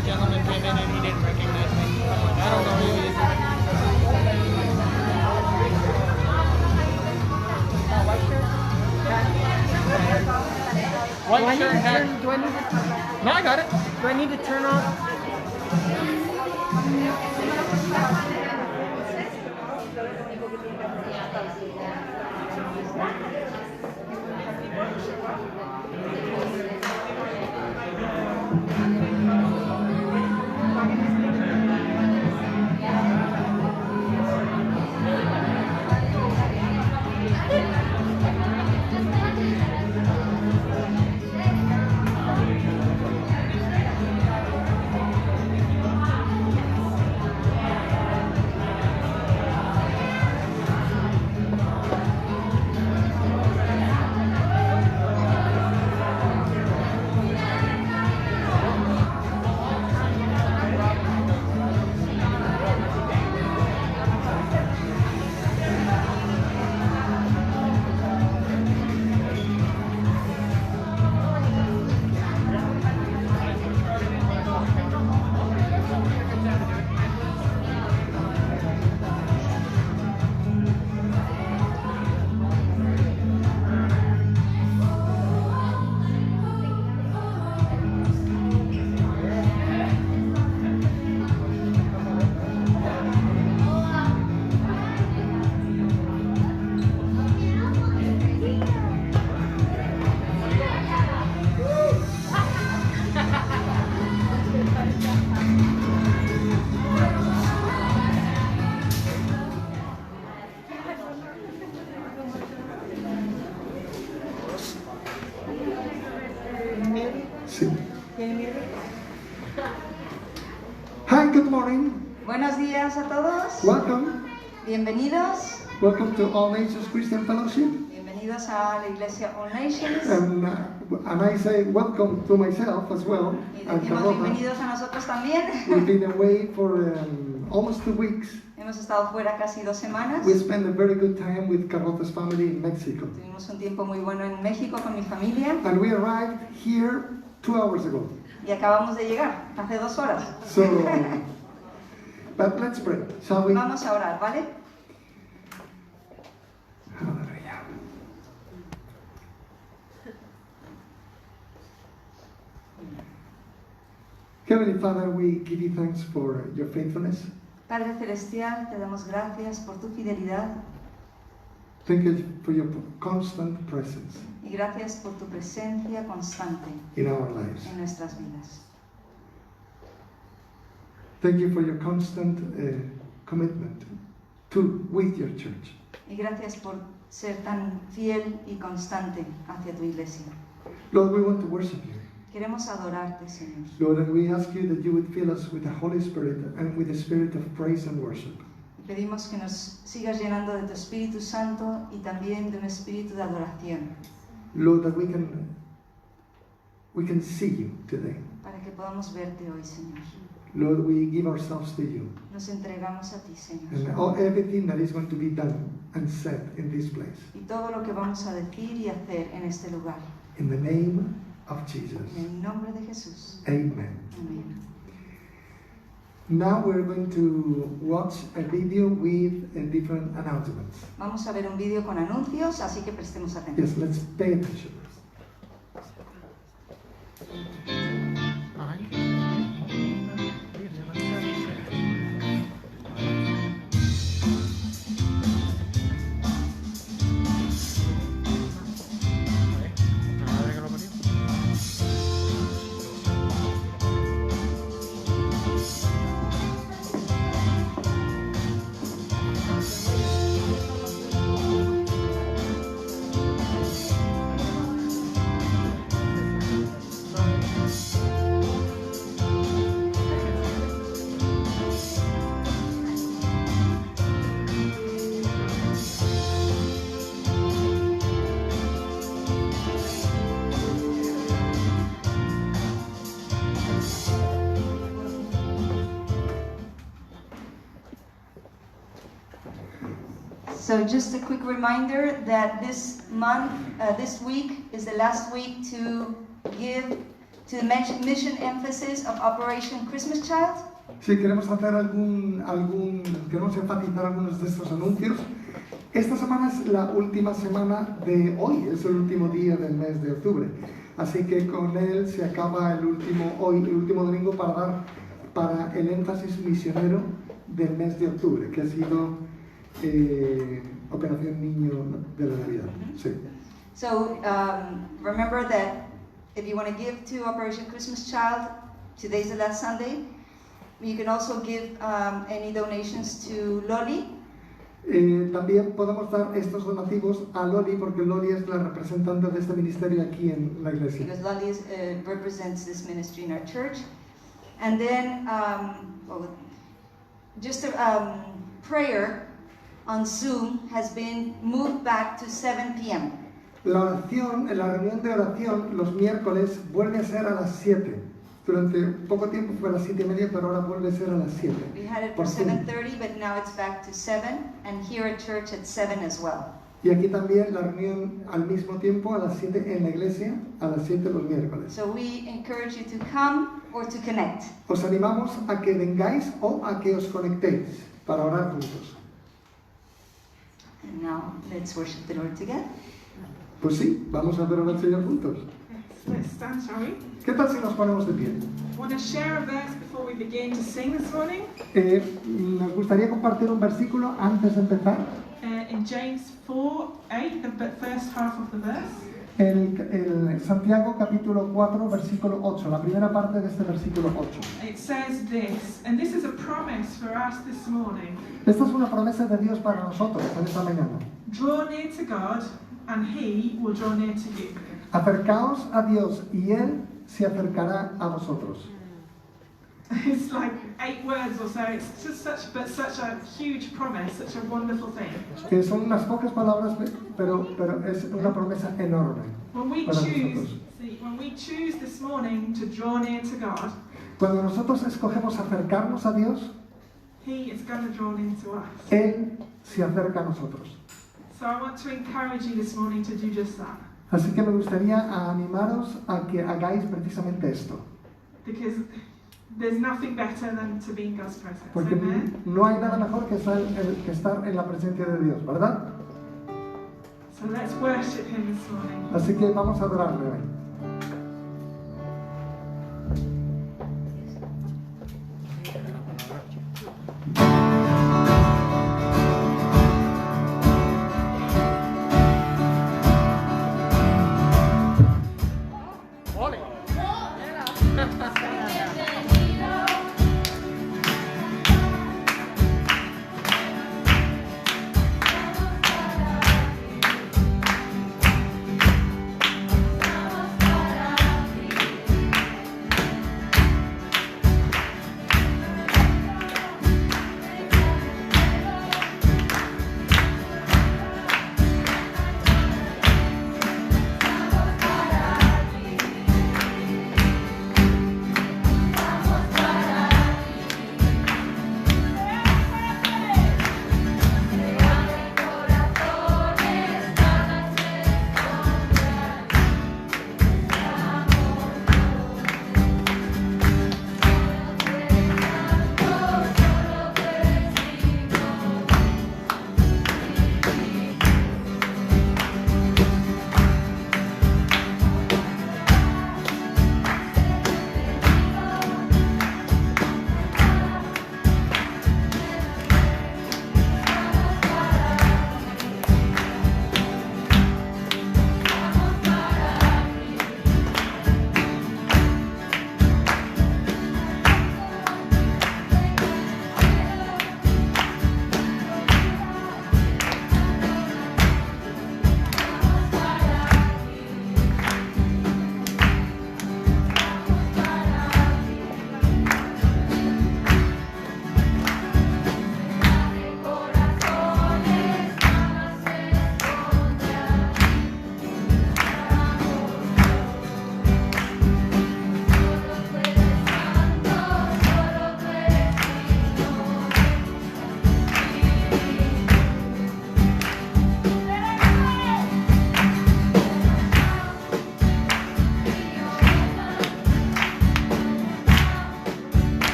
older gentleman came in and he didn't recognize me. I don't know who he is. White shirt, hat. Do I need to? No, I got it. Do I need to turn off? Hi, good morning. Buenos días a todos. Welcome. Bienvenidos. Welcome to All Nations Christian Fellowship. Bienvenidos a la Iglesia All Nations. And I say welcome to myself as well. Y And decimos Carlota. bienvenidos a nosotros también. We've been away for almost 2 weeks. Hemos estado fuera casi 2 semanas. We spent a very good time with Carlota's family in Mexico. Tuvimos un tiempo muy bueno en México con mi familia And we arrived here 2 hours ago. y acabamos de llegar hace 2 horas. So, but let's pray, shall we? Vamos a orar, ¿vale? Hallelujah. Heavenly Father, we give you thanks for your faithfulness. Padre Celestial, te damos gracias por tu fidelidad Thank you for your constant presence y gracias por tu presencia constante in our lives. en nuestras vidas. Thank you for your constant commitment with your church. Y gracias por ser tan fiel y constante hacia tu iglesia. Lord, we want to worship you. Queremos adorarte, Señor. Lord, and we ask you that you would fill us with the Holy Spirit and with the spirit of praise and worship. Y pedimos que nos sigas llenando de tu Espíritu Santo y también de un espíritu de adoración, Lord, that we can see you today. para que podamos verte hoy, Señor. Lord, we give ourselves to you. Nos entregamos a ti, Señor. And everything that is going to be done and said in this place. Y todo lo que vamos a decir y hacer en este lugar. In the name of Jesus. En el nombre de Jesús. Amen. Amén. Now we're going to watch a video with different announcements. Vamos a ver un vídeo con anuncios, así que prestemos atención. Yes, let's pay attention. So just a quick reminder that this week is the last week to give to the mission emphasis of Operation Christmas Child. Sí, queremos hacer queremos enfatizar algunos de estos anuncios. Esta semana es la última semana de hoy, es el último día del mes de octubre. Así que con él se acaba el último domingo para el énfasis misionero del mes de octubre, que ha sido Operación Niño de la Navidad. Sí. So remember that if you want to give to Operation Christmas Child, today's the last Sunday. You can also give any donations to Loli. También podemos dar estos donativos a Loli, porque Loli es la representante de este ministerio aquí en la iglesia. Because Loli represents this ministry in our church. And then, just a prayer on Zoom has been moved back to 7 p.m. La reunión de oración los miércoles vuelve a ser a las 7. Durante poco tiempo fue a las 7:30, pero ahora vuelve a ser a las 7. We had it for 7:30, but now it's back to 7, and here at church at 7 as well. Y aquí también la reunión al mismo tiempo a las 7 en la iglesia, a las 7 los miércoles. So we encourage you to come or to connect. Os animamos a que vengáis o a que os conectéis para orar juntos. And now let's worship the Lord together. Pues sí, vamos a adorar al Señor juntos. Let's stand, shall we? ¿Qué tal si nos ponemos de pie? Want to share a verse before we begin to sing this morning? Nos gustaría compartir un versículo antes de empezar. In James 4:8, the first half of the verse. El Santiago capítulo 4 versículo 8, la primera parte de este versículo 8. It says this, and this is a promise for us this morning. Esta es una promesa de Dios para nosotros en esta mañana. Draw near to God, and He will draw near to you. Acercaos a Dios y Él se acercará a vosotros. It's like 8 words or so. It's just such a huge promise, such a wonderful thing. Que son unas pocas palabras, pero es una promesa enorme When we para choose, nosotros. when we choose this morning to draw near to God, Cuando nosotros escogemos acercarnos a Dios, He is going to draw near to us. Él se acerca a nosotros. So I want to encourage you this morning to do just that. Así que me gustaría animaros a que hagáis precisamente esto. Because there's nothing better than to be in God's presence. Porque Amen? no hay nada mejor que estar en la presencia de Dios, ¿verdad? So let's worship Him this morning. Así que vamos a adorarle hoy.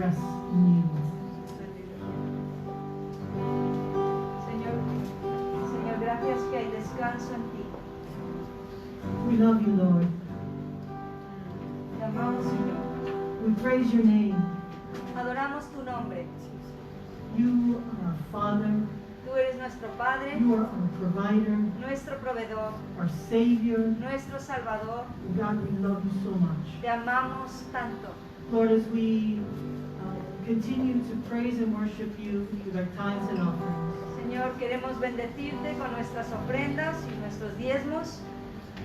rest in you. Señor, gracias que hay descanso en ti. We love you, Lord. Te amamos, Señor. We praise your name. Adoramos tu nombre. You are our Father. Tú eres nuestro Padre, You are our provider, nuestro proveedor, our Savior. nuestro Salvador. God, we love you so much. Te amamos tanto. Lord, as we continue to praise and worship you with our tithes and offerings, Señor, queremos bendecirte con nuestras ofrendas y nuestros diezmos.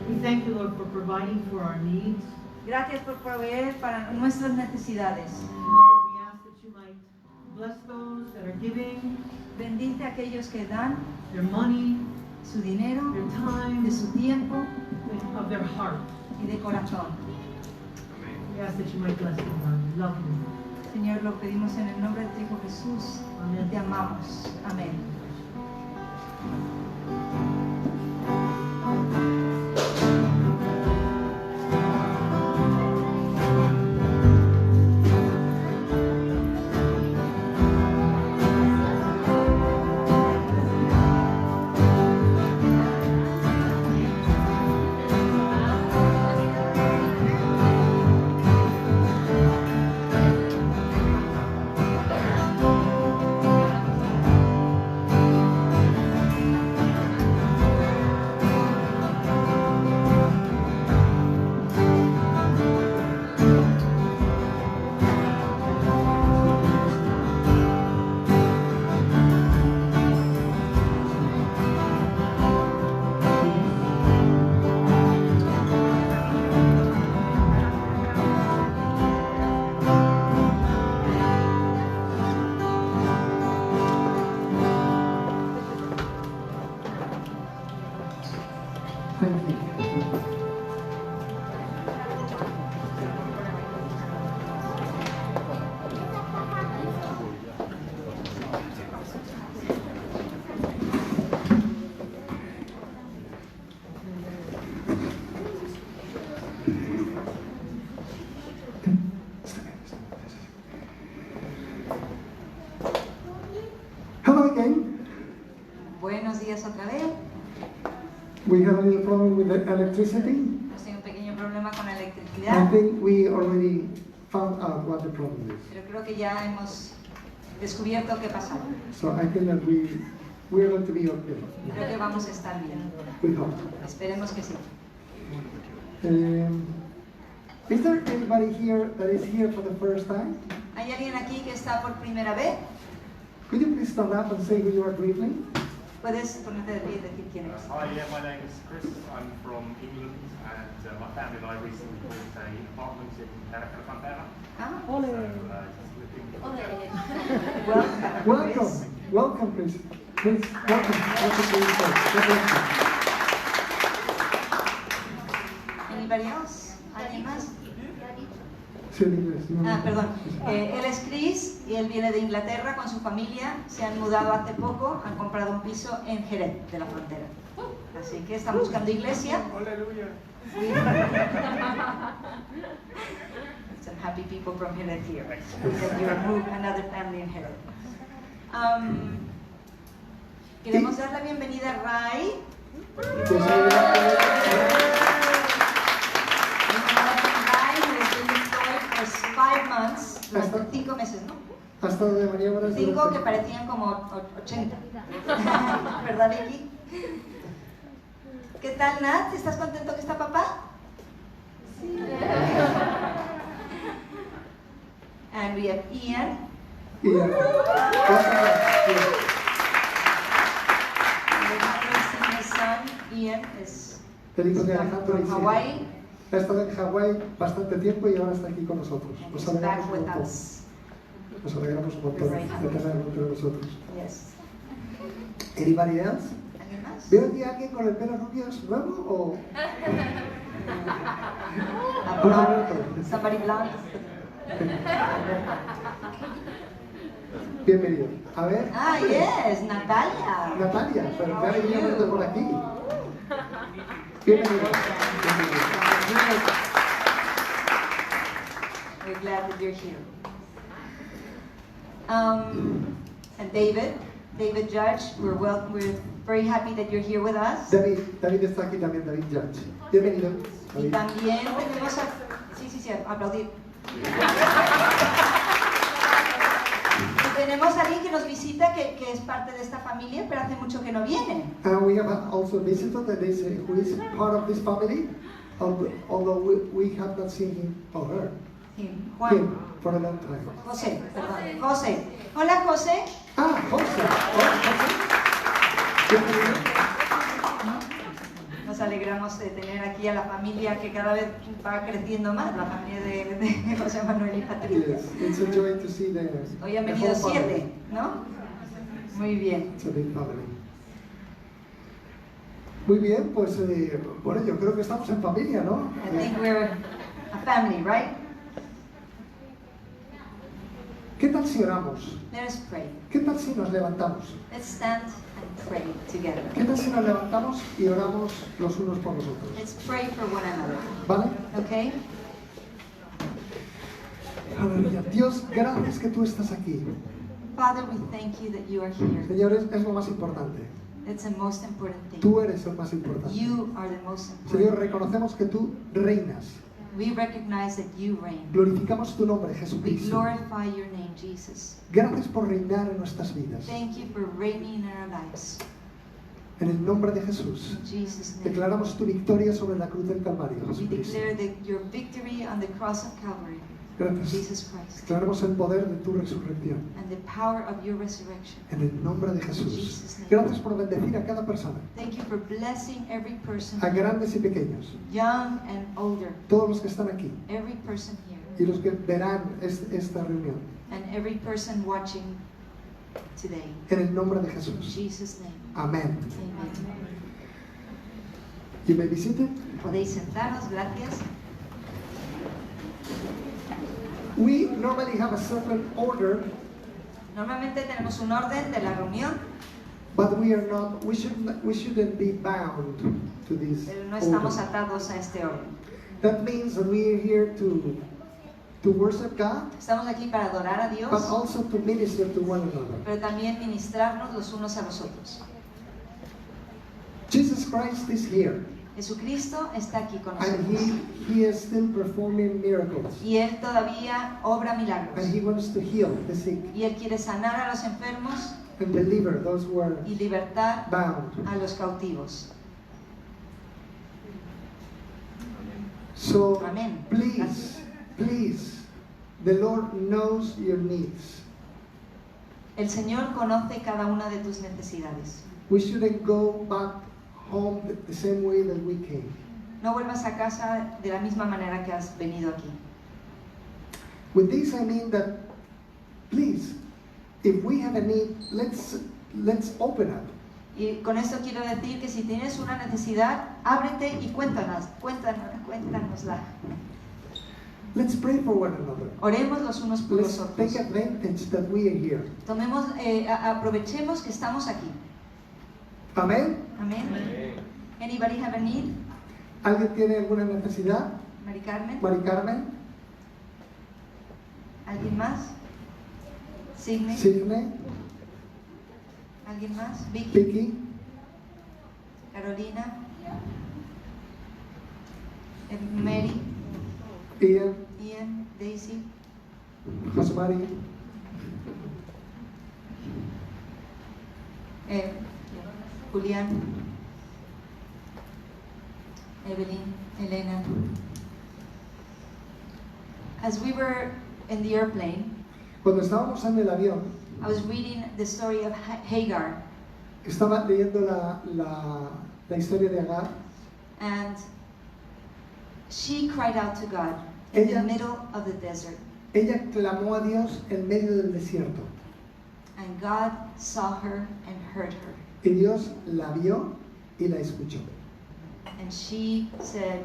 we thank you, Lord, for providing for our needs. Gracias por proveer para nuestras necesidades. Lord, we ask that you might bless those that are giving Bendice a aquellos que dan their money, su dinero, their time, de su tiempo of their heart. y de corazón. We ask that you might bless them, Lord. We love you. Señor, lo pedimos en el nombre de tu Hijo Jesús. Amén. Te amamos. Amén. Thank you. Hello again. Buenos días otra vez. We have a little problem with the electricity. Hemos tenido un pequeño problema con la I electricidad, think we already found out what the problem is. pero creo que ya hemos descubierto qué pasó. So I think that we're going to be okay. Creo que vamos a estar bien. We hope. Esperemos que sí. Is there anybody here that is here for the first time? ¿Hay alguien aquí que está por primera vez? Could you please stand up and say who you are briefly? Puedes ponerte de pie y decir quién eres. Hi, yeah, my name is Chris. I'm from England, and my family and I recently bought an apartment in Caracas-Fontana. Ah, So, just looking. Welcome. Welcome, Chris. Please, welcome. Welcome to your church. God bless you. Anybody else? ¿Alguien más? Sí, en inglés. No, Ah, no. perdón. Él es Chris y él viene de Inglaterra con su familia. Se han mudado hace poco, han comprado un piso en Jerez de la Frontera. Así que están buscando iglesia. Hallelujah. Some happy people from Jerez here. That you are moved another family in Jerez. Queremos dar la bienvenida a Ray. Que se vea Ray, who has been employed for 5 months, durante 5 meses, ¿no? ha estado de maniobras 5 que durante- parecían como 80. ¿Verdad, Vicky? ¿Qué tal, Nat? ¿Estás contento que está papá? Sí. And we have Ian. Y, My son, Ian, is el hijo de Alejandro from y Sierra. Hawaii. Ha estado en Hawái bastante tiempo y ahora está aquí con nosotros. And Nos he's back alegramos un with montón. us. Nos alegramos un montón de tenerlo entre nosotros. Yes. Anybody else? ¿Alguien más? ¿Veo aquí a alguien con el pelo rubio es nuevo o...? A blonde. Somebody blonde. Bienvenido. A ver, Ah, yes, Natalia. Natalia, pero ya venía viendo por aquí. Bienvenido. We're glad that you're here. And David Judge, we're very happy that you're here with us. David está aquí también, David Judge. Bienvenido. Y David. también tenemos a... Sí, aplaudir. Y tenemos a alguien que nos visita, que es parte de esta familia, pero hace mucho que no viene. And we have also a visitor that is, who is part of this family, although we have not seen him or her Sí, Juan. him for a long time. José, perdón. José. Hola, José. Ah, José. Hola, José. Bienvenido. Nos alegramos de tener aquí a la familia que cada vez va creciendo más, la familia de José Manuel y Patricia. Yes, it's a joy to see the Hoy han the venido whole 7, family. ¿no? Muy bien. It's a big family. Muy bien, pues bueno, yo creo que estamos en familia, ¿no? I think we're a family, right? ¿Qué tal si oramos? Let us pray. ¿Qué tal si nos levantamos? Let's stand and pray together. ¿Qué tal si nos levantamos y oramos los unos por los otros? Let's pray for one another. ¿Vale? Okay? Aleluya. Dios, gracias que tú estás aquí. Father, we thank you that you are here. Señores, es lo más importante. It's the most important thing. Tú eres el más importante. You are the most Señor, important. reconocemos que tú reinas. We recognize that you reign. Glorificamos tu nombre, We Jesucristo. glorify your name, Jesus. Gracias por reinar en nuestras vidas. Thank you for reigning in our lives. En el nombre de Jesús. In Jesus' name. Declaramos tu victoria sobre la cruz del Calvario, We Jesucristo. declare your victory on the cross of Calvary, Gracias. Jesus Christ, Declaramos el poder de tu resurrección. and the power of your resurrection. En el nombre de Jesús. Gracias por bendecir a cada persona, Thank you for blessing every person, a grandes y pequeños, young and older, todos los que están aquí every person here, y los que verán esta reunión. and every person watching today. En el nombre de In Jesús. Jesus' name. Amén. Amen. You may be seated. Podéis sentaros, gracias. We normally have a certain order, Normalmente tenemos un orden de la reunión, but we shouldn't be bound to this pero no estamos order. atados a este orden. That means that we are here to worship God, Estamos aquí para adorar a Dios, but also to minister to one another. pero también ministrarnos los unos a los otros. Jesus Christ is here, Jesucristo está aquí con and nosotros he is still performing miracles, y Él todavía obra milagros and he wants to heal the sick y Él quiere sanar a los enfermos and deliver those who are y libertar bound. a los cautivos. So Amén. please, the Lord knows your needs. El Señor conoce cada una de tus necesidades. We shouldn't go back home the same way that we came. No vuelvas a casa de la misma manera que has venido aquí. With this I mean that, please, if we have a need, let's open up. Y con esto quiero decir que si tienes una necesidad, ábrete y cuéntanosla. Let's pray for one another. Oremos los unos por Let's los take otros. advantage that we are here. Aprovechemos que estamos aquí. Amén. Amén. Anybody have a need? ¿Alguien tiene alguna necesidad? Mari Carmen. Mari Carmen, ¿Alguien más? Signe. Sidney, ¿Alguien más? Vicky. Vicky, Carolina. Mary. Ian, Ian. Daisy. Josmari, Julián. Evelyn. Elena. As we were in the airplane, Cuando estábamos en el avión, I was reading the story of Hagar, estaba leyendo la historia de Agar. and she cried out to God in the Ella- middle of the desert, Ella clamó a Dios en medio del desierto. and God saw her and heard her, Y Dios la vio y la escuchó. and she said,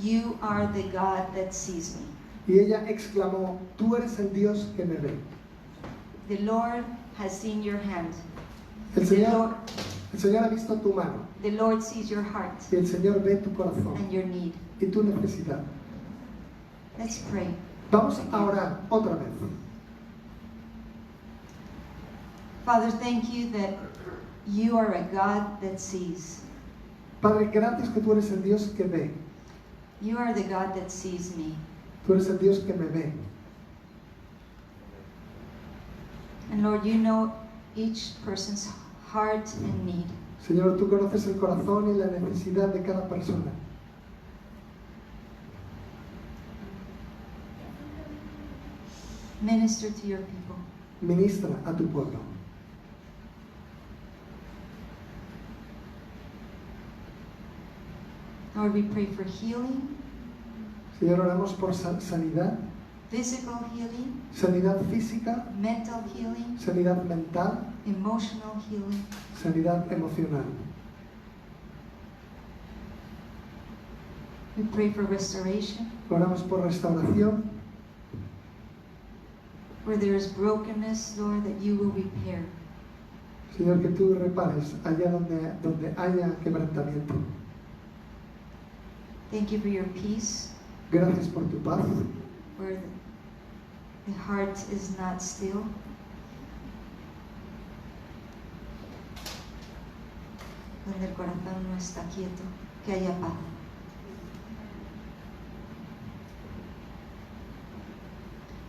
"You are the God that sees me." Y ella exclamó, tú eres el Dios que me ve. The Lord has seen your hand. El The Señor ha visto tu mano The Lord sees your heart y el Señor ve tu corazón and your need. y tu necesidad. Let's pray. Vamos a orar otra vez. Father, thank you that you are a God that sees. Padre, gracias que tú eres el Dios que ve. You are the God that sees me. Tú eres el Dios que me ve. And Lord, you know each person's heart and need. Señor, tú conoces el corazón y la necesidad de cada persona. Minister to your people. Ministra a tu pueblo. Lord, we pray for healing, Señor, oramos por sanidad, physical healing, sanidad física, mental healing, sanidad mental, emotional healing. sanidad emocional. We pray for restoration. Oramos por restauración. Where there is brokenness, Lord, that you will repair. Señor, que tú repares allá donde haya quebrantamiento. Thank you for your peace, Gracias por tu paz, where the heart is not still. Donde el corazón no está quieto, que haya paz.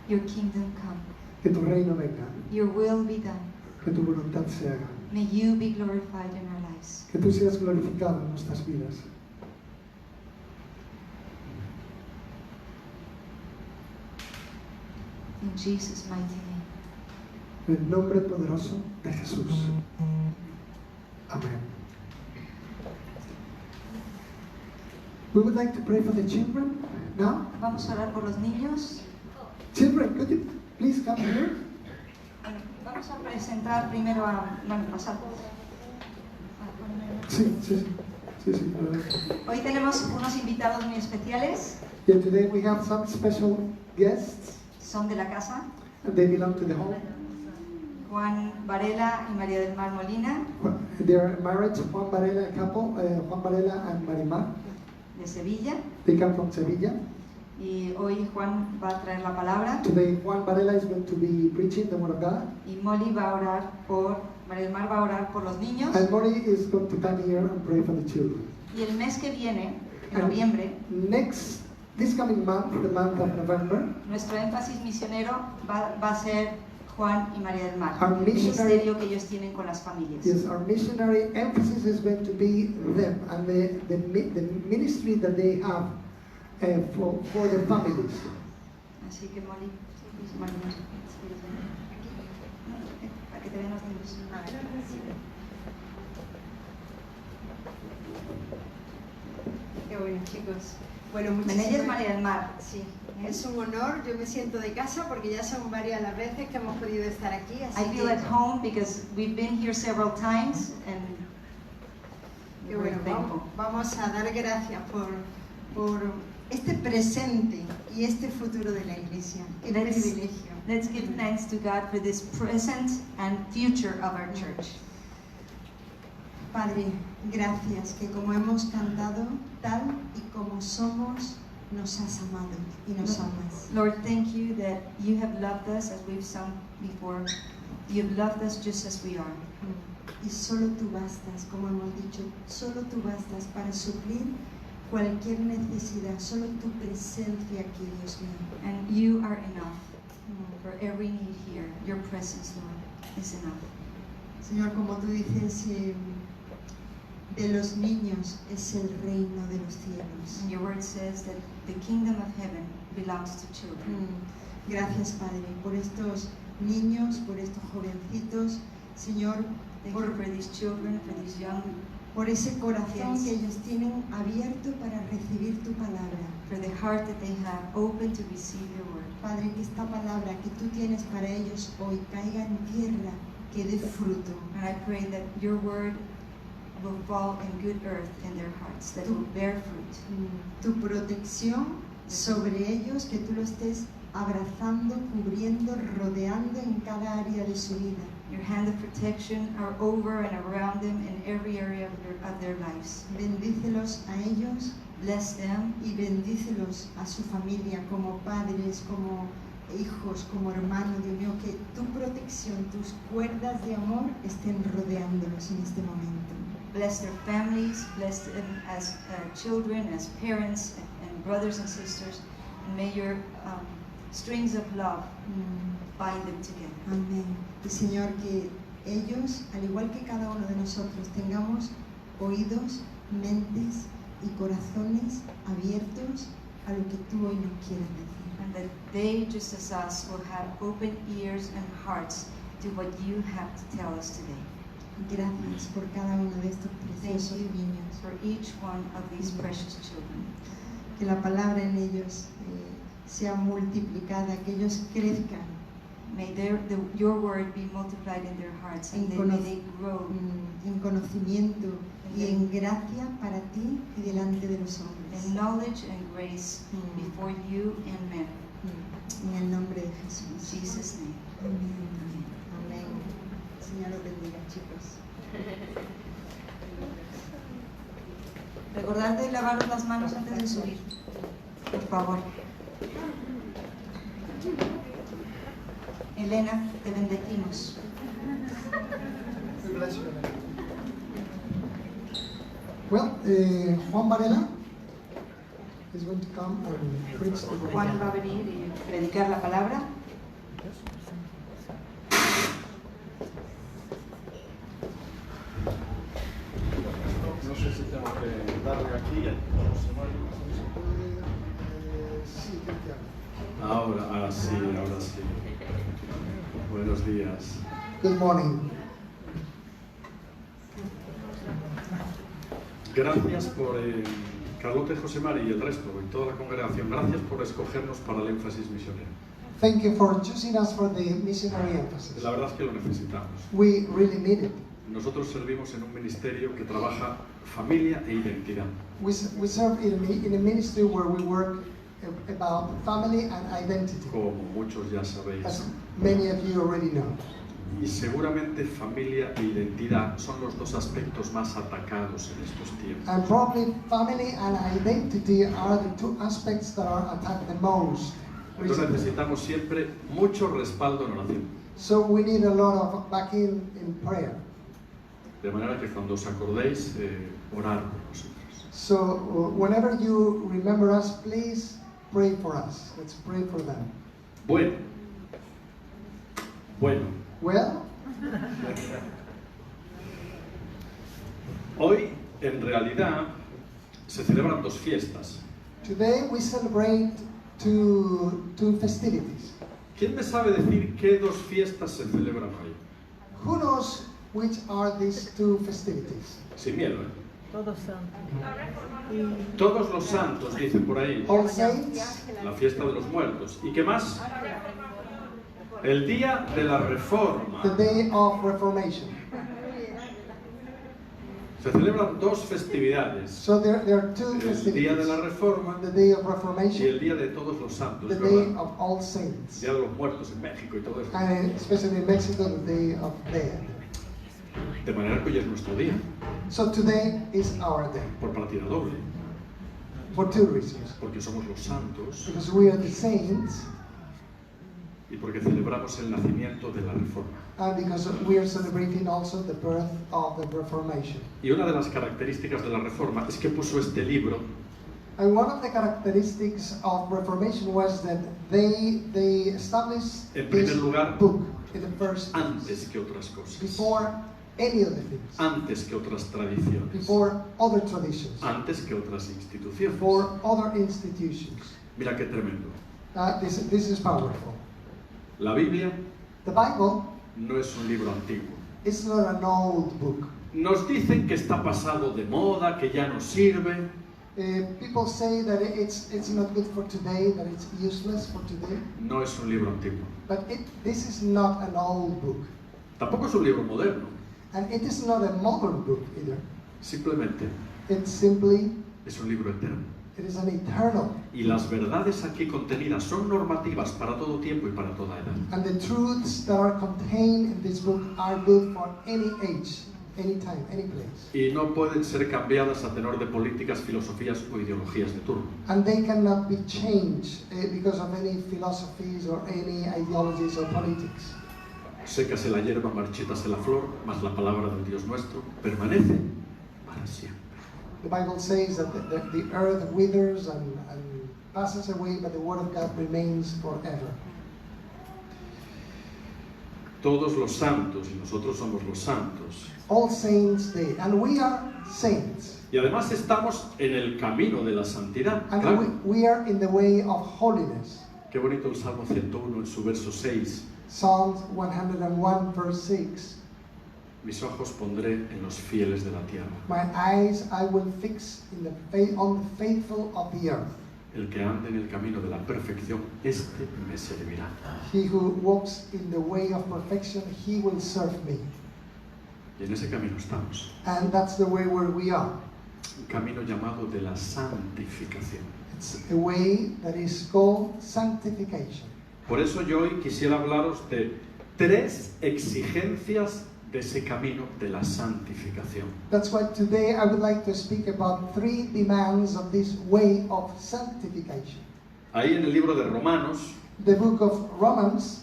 Your kingdom come, que tu reino venga, your will be done. que tu voluntad se haga, May you be glorified in our lives. que tú seas glorificado en nuestras vidas. In Jesus' mighty name. En el nombre poderoso de Jesús. Amén. We would like to pray for the children now. Vamos a orar por los niños. Children, could you please come here? Bueno, vamos a presentar primero a... Bueno, pasar. Sí, sí, sí, sí. Hoy tenemos unos invitados muy especiales. Yeah, today we have some special guests. Son de la casa. And they belong to the home. Juan Varela y María del Mar Molina, They are married, Juan Varela couple, Juan Varela and Marimar. de Sevilla. They come from Sevilla. Y hoy Juan va a traer la palabra. Today Juan Varela is going to be preaching the word of God. Y Molly va a orar por... María del Mar va a orar por los niños. And Mori is going to come here and pray for the children. Y el mes que viene, en noviembre, This coming month, the month of November, nuestro énfasis misionero va a ser Juan y María del Mar. Our El missionary- ministerio que ellos tienen con las familias. yes, our missionary emphasis is going to be them and the ministry that they have for their families. Así que Molly, Molly, ¿no? Para que te vean los niños. Qué bueno, chicos. Bueno, Ella es muchísimas María del Mar. Sí, es un honor. Yo me siento de casa porque ya son varias las veces que hemos podido estar aquí. Así I feel que, at home because we've been here several times and que we're bueno, thankful. vamos a dar gracias por este presente y este futuro de la iglesia. Qué Let's- privilegio. Let's give thanks to God for this present and future of our church. Padre, gracias que como hemos cantado, tal y como somos, nos has amado y nos amas. Lord, thank you that you have loved us as we've sung before. You have loved us just as we are. Y solo tú bastas, como hemos dicho, solo tú bastas para suplir cualquier necesidad, solo tu presencia aquí, Dios mío. And you are enough for every need here. Your presence, Lord, is enough. Señor, como tú dices, de los niños es el reino de los cielos. And your word says that the kingdom of heaven belongs to children. Gracias, Padre, por estos niños, por estos jovencitos, Señor, Thank you for these children, for these young, por ese corazón Yes. que ellos tienen abierto para recibir tu palabra. for the heart that they have open to receive your word. Padre, que esta palabra que tú tienes para ellos hoy caiga en tierra, que dé fruto. And I pray that your word will fall in good earth in their hearts, that will bear fruit. Tu protección sobre ellos, que tú lo estés abrazando, cubriendo, rodeando en cada área de su vida. Your hand of protection are over and around them in every area of their lives. Bendícelos a ellos Bless them y bendícelos a su familia como padres, como hijos, como hermanos, Dios mío, que tu protección, tus cuerdas de amor estén rodeándolos en este momento. Bless their families, bless them as children, as parents, and brothers and sisters. And may your strings of love bind them together. Amén. Y Señor, que ellos, al igual que cada uno de nosotros, tengamos oídos, mentes y corazones abiertos a lo que tú hoy nos quieres decir. And that they, just as us, will have open ears and hearts to what you have to tell us today. Gracias por cada uno de estos Thank preciosos you niños. for each one of these precious children. Que la palabra en ellos sea multiplicada, que ellos crezcan May your word be multiplied in their hearts, and may they grow en conocimiento y en gracia para ti y delante de los in hombres. knowledge and grace before you and men. En el nombre de In Jesús. Jesus' name. Amén. Amén. Señor los bendiga, chicos. Recordad de lavaros las manos antes de subir, por favor. Elena, te bendecimos. Well, Juan Varela is going to come and preach the word. Juan va a venir y predicar la palabra. No sé si tengo que darle aquí a José Mario. Sí, Cristian. Ahora sí. Buenos días. Good morning. Gracias por Carlota y José Mario y el resto y toda la congregación. Gracias por escogernos para el énfasis misionero. Thank you for choosing us for the missionary emphasis. La verdad es que lo necesitamos. We really need it. Nosotros servimos en un ministerio que trabaja familia e identidad. We serve in a ministry where we work about family and identity, Como muchos ya sabéis. as many of you already know. Y seguramente familia e identidad son los dos aspectos más atacados en estos tiempos. And probably family and identity are the two aspects that are attacked the most Entonces recently. necesitamos siempre mucho respaldo en oración. So we need a lot of backing in prayer. De manera que cuando os acordéis, orar por nosotros. So whenever you remember us, please pray for us. Let's pray for them. Bueno. Well, Hoy, en realidad, se celebran dos fiestas. today we celebrate two festivities. ¿Quién me sabe decir qué dos fiestas se celebran hoy? Who knows which are these two festivities? Sin miedo, ¿eh? Todos santos. Todos los santos, dicen por ahí. All Saints, La fiesta de los muertos. ¿Y qué más? El día de la Reforma. the Day of Reformation. Se celebran dos festividades. So there are two El día de la festivities. Reforma The Day of y el Reformation, día de todos los santos, the Day ¿verdad? of All Saints, Día de los muertos en México y todo eso. and especially in Mexico, the Day of Dead. De manera que hoy es nuestro día, So today is our day, por partida doble. for two reasons. Porque somos los santos Because we are the saints, y porque celebramos el nacimiento de la Reforma. and because we are celebrating also the birth of the Reformation. Y una de las características de la Reforma es que puso este libro And one of the characteristics of Reformation was that they established En primer this lugar, book in the first place, antes que otras cosas, before any other things, antes que otras tradiciones, before other traditions, antes que otras instituciones. before other institutions. Mira qué tremendo. This is powerful. La Biblia The Bible no es un libro antiguo. is not an old book. Nos dicen que está pasado de moda, que ya no sirve. People say that it's not good for today, that it's useless for today, No es un libro antiguo. but this is not an old book. Tampoco es un libro moderno. And it is not a modern book either. Simplemente It's simply, es un libro eterno. it is an eternal. Y las verdades aquí contenidas son normativas para todo tiempo y para toda edad. And the truths that are contained in this book are good for any age, anytime, any place. Y no pueden ser cambiadas a tenor de políticas, filosofías o ideologías de turno. And they cannot be changed because of any philosophies or any ideologies or politics. Sécase la hierba, marchítase la flor, mas la palabra del Dios nuestro permanece para siempre. The Bible says that the earth withers and passes away, but the word of God remains forever. Todos los santos, y nosotros somos los santos. All Saints Day, and we are saints. Y además estamos en el camino de la santidad. And Claro. we are in the way of holiness. Qué bonito el Salmo 101 en su verso 6. Psalms 101 verse 6. Mis ojos pondré en los fieles de la tierra. My eyes I will fix on the faithful of the earth. El que ande en el camino de la perfección, este me servirá. He who walks in the way of perfection, he will serve me. Y en ese camino estamos. And that's the way where we are. Un camino llamado de la santificación. It's a way that is called sanctification. Por eso yo hoy quisiera hablaros de 3 exigencias de ese camino de la santificación. That's why today I would like to speak about 3 demands of this way of sanctification. Ahí en el libro de Romanos, The book of Romans,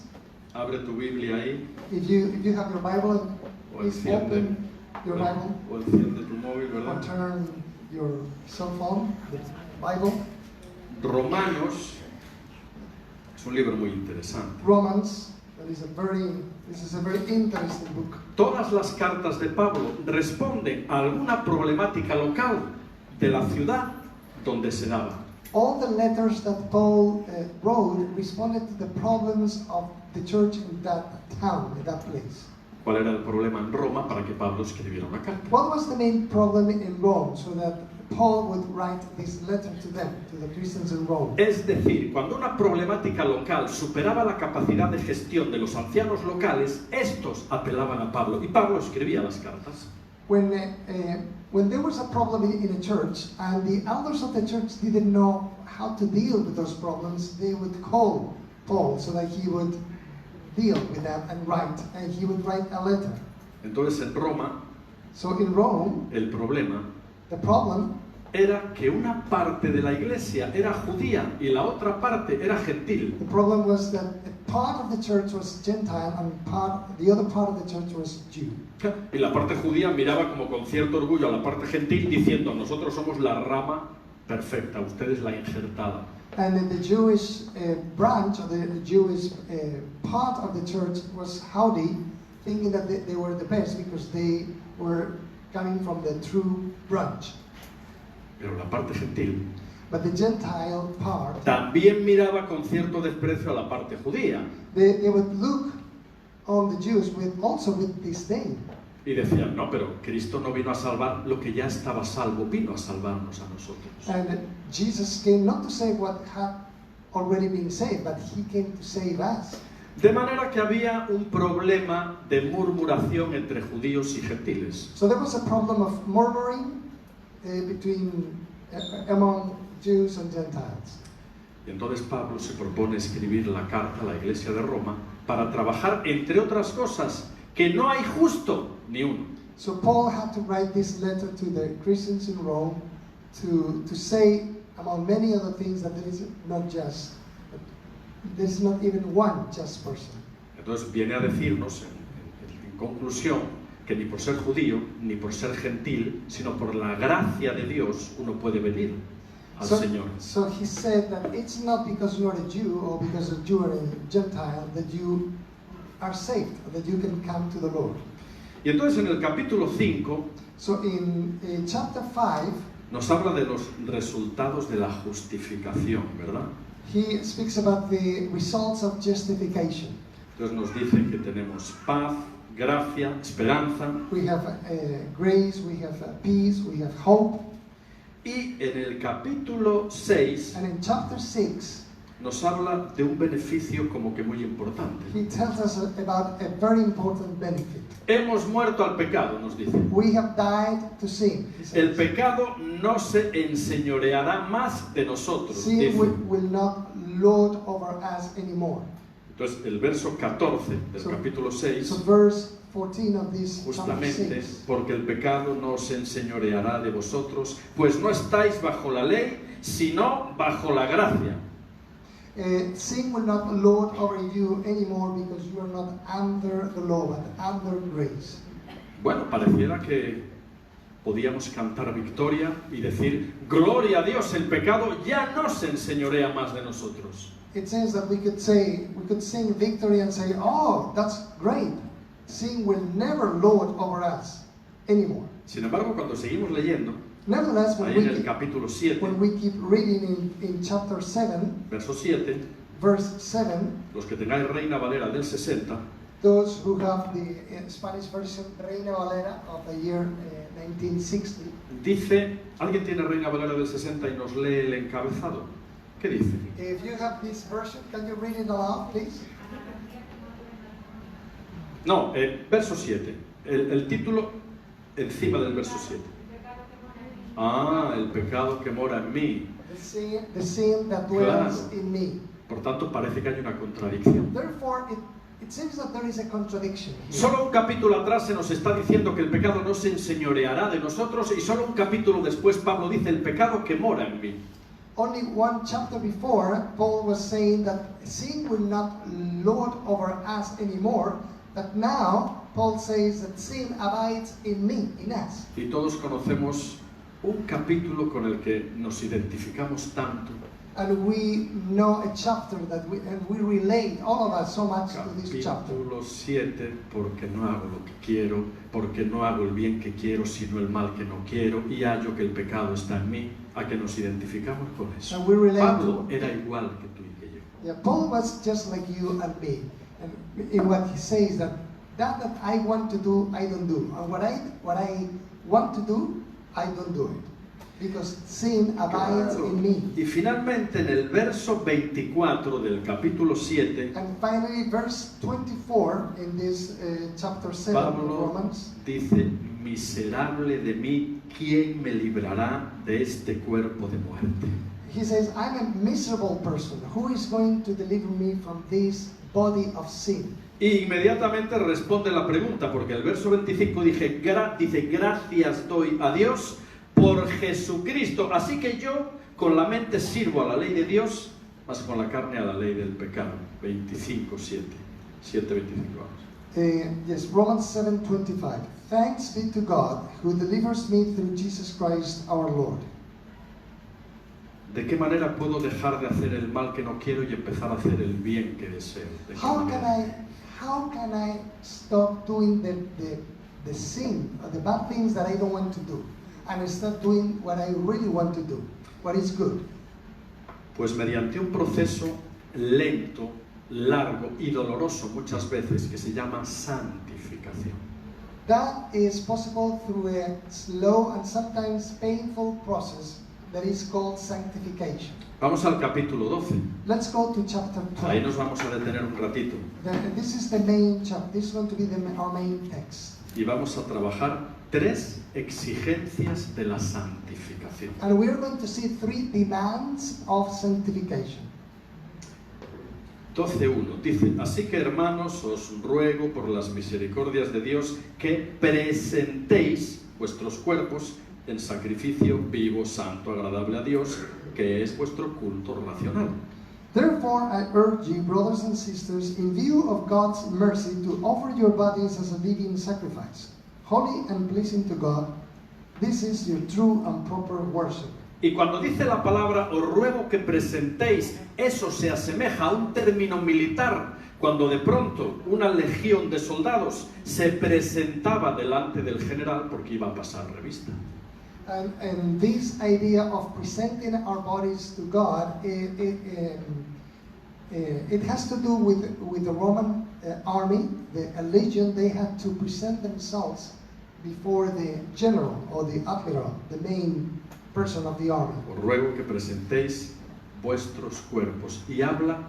abre tu Biblia ahí, if you have your Bible, o please enciende, open your Bible o enciende tu móvil, or ¿verdad? turn your cell phone, the Bible. Romanos es un libro muy interesante. Romans, this is a very interesting book. Todas las cartas de Pablo responden a alguna problemática local de la ciudad donde se daba. All the letters that Paul wrote responded to the problems of the church in that town, in that place. ¿Cuál era el problema en Roma para que Pablo escribiera una carta? What was the main problem in Rome so that Paul would write this letter to them, to the Christians in Rome? Es decir, cuando una problemática local superaba la capacidad de gestión de los ancianos locales, estos apelaban a Pablo y Pablo escribía las cartas. When there was a problem in a church and the elders of the church didn't know how to deal with those problems, they would call Paul so that he would deal with that and he would write a letter. Entonces en Roma, So in Rome, el problema the problem era que una parte de la iglesia era judía y la otra parte era gentil. was that a part of the church was Gentile and the other part of the church was Jew. Y la parte judía miraba como con cierto orgullo a la parte gentil diciendo, nosotros somos la rama perfecta, ustedes la injertada. And in the Jewish branch, or the Jewish part of the church was howdy, thinking that they were the best because they were coming from the true branch. Pero la parte gentil But the Gentile part, también miraba con cierto desprecio a la parte judía they would look on the Jews also with disdain. y decían, no, pero Cristo no vino a salvar lo que ya estaba salvo, vino a salvarnos a nosotros. And Jesus came not to save what had already been saved, but he came to save us. De manera que había un problema de murmuración entre judíos y gentiles. So there was a problem of murmuring among Jews and Gentiles. Y entonces Pablo se propone escribir la carta a la iglesia de Roma para trabajar, entre otras cosas, que no hay justo ni uno. So Paul had to write this letter to the Christians in Rome to say, among many other things, that there is not even one just person. Entonces viene a decirnos, en conclusión, que ni por ser judío, ni por ser gentil, sino por la gracia de Dios, uno puede venir al Señor. So he said that it's not because you are a Jew or because you are a Gentile that you are saved, or that you can come to the Lord. Y entonces en el capítulo 5 So in chapter 5, nos habla de los resultados de la justificación, ¿verdad? he speaks about the results of justification. Entonces nos dice que tenemos paz, gracia, esperanza. We have grace, we have peace, we have hope. Y en el capítulo 6 And in chapter 6, nos habla de un beneficio como que muy importante. he tells us about a very important benefit. Hemos muerto al pecado, nos dice. We have died to sin. He says. El pecado no se enseñoreará más de nosotros, Sin dice. will not lord over us anymore. Entonces el verso 14 del capítulo 6 So verse 14 of this chapter Justamente 6. porque el pecado no os enseñoreará de vosotros, pues no estáis bajo la ley, sino bajo la gracia. Sin will not lord over you anymore because you are not under the law but under grace. Bueno, pareciera que podíamos cantar victoria y decir, gloria a Dios, el pecado ya no se enseñorea más de nosotros. It says that we could sing victory and say, oh, that's great. Sin will never lord over us anymore. Sin embargo, cuando seguimos leyendo, Nevertheless, ahí en el capítulo 7, when we keep reading in chapter 7, verso 7, verse 7, los que tengáis Reina Valera del 60, those who have the Spanish version Reina Valera of the year 1960, dice, ¿alguien tiene Reina Valera del 60 y nos lee el encabezado? ¿Qué dice? if you have this version, can you read it aloud, please? No, verso 7, el título encima del verso 7. Ah, el pecado que mora en mí. The sin that dwells Claro. in me. Por tanto, parece que hay una contradicción. Therefore, it seems that there is a contradiction here. Solo un capítulo atrás se nos está diciendo que el pecado no se enseñoreará de nosotros y solo un capítulo después Pablo dice el pecado que mora en mí. Only one chapter before, Paul was saying that sin will not lord over us anymore, but now Paul says that sin abides in me, in us. Y todos conocemos un capítulo con el que nos identificamos tanto. And we know a chapter that we relate, all of us, so much to this chapter. Capítulo 7, porque no hago lo que quiero, porque no hago el bien que quiero, sino el mal que no quiero, y hallo que el pecado está en mí, a que nos identificamos con eso. And we relate Pablo to- era igual que tú y que yo. Yeah, Paul was just like you and me. And in what he says that I want to do, I don't do. And what I want to do, I don't do it. Because sin abides Claro. in me. Y finalmente en el verso 24 del capítulo 7, And finally, verse 24 in this chapter 7 of Pablo Romans, dice, miserable de mí, ¿quién me librará de este cuerpo de muerte? he says, I'm a miserable person. Who is going to deliver me from this body of sin? Y inmediatamente responde la pregunta, porque el verso 25 dice, gracias doy a Dios por Jesucristo. Así que yo con la mente sirvo a la ley de Dios, más con la carne a la ley del pecado. 25, 7. 7, 25 vamos. Yes, Romans 7:25. Thanks be to God who delivers me through Jesus Christ our Lord. ¿De qué manera puedo dejar de hacer el mal que no quiero y empezar a hacer el bien que deseo? ¿De qué manera? How can I stop doing the sin, or the bad things that I don't want to do, and start doing what I really want to do, what is good? Pues mediante un proceso lento, largo y doloroso muchas veces que se llama santificación. That is possible through a slow and sometimes painful process that is called sanctification. Vamos al capítulo 12. Let's go to chapter Ahí 12. nos vamos a detener un ratito This is the main chapter. This is going to be our main text. y vamos a trabajar 3 exigencias de la santificación. And we're going to see 3 demands of sanctification. 12.1 dice, así que hermanos os ruego por las misericordias de Dios que presentéis vuestros cuerpos en sacrificio vivo, santo, agradable a Dios, que es vuestro culto racional. Therefore, I urge you, brothers and sisters, in view of God's mercy, to offer your bodies as a living sacrifice, holy and pleasing to God. This is your true and proper worship. Y cuando dice la palabra, os ruego que presentéis, eso se asemeja a un término militar, cuando de pronto una legión de soldados se presentaba delante del general porque iba a pasar revista. And this idea of presenting our bodies to God, it has to do with the Roman army, a legion. They had to present themselves before the general or the admiral, the main person of the army. Os ruego que presentéis vuestros cuerpos, y habla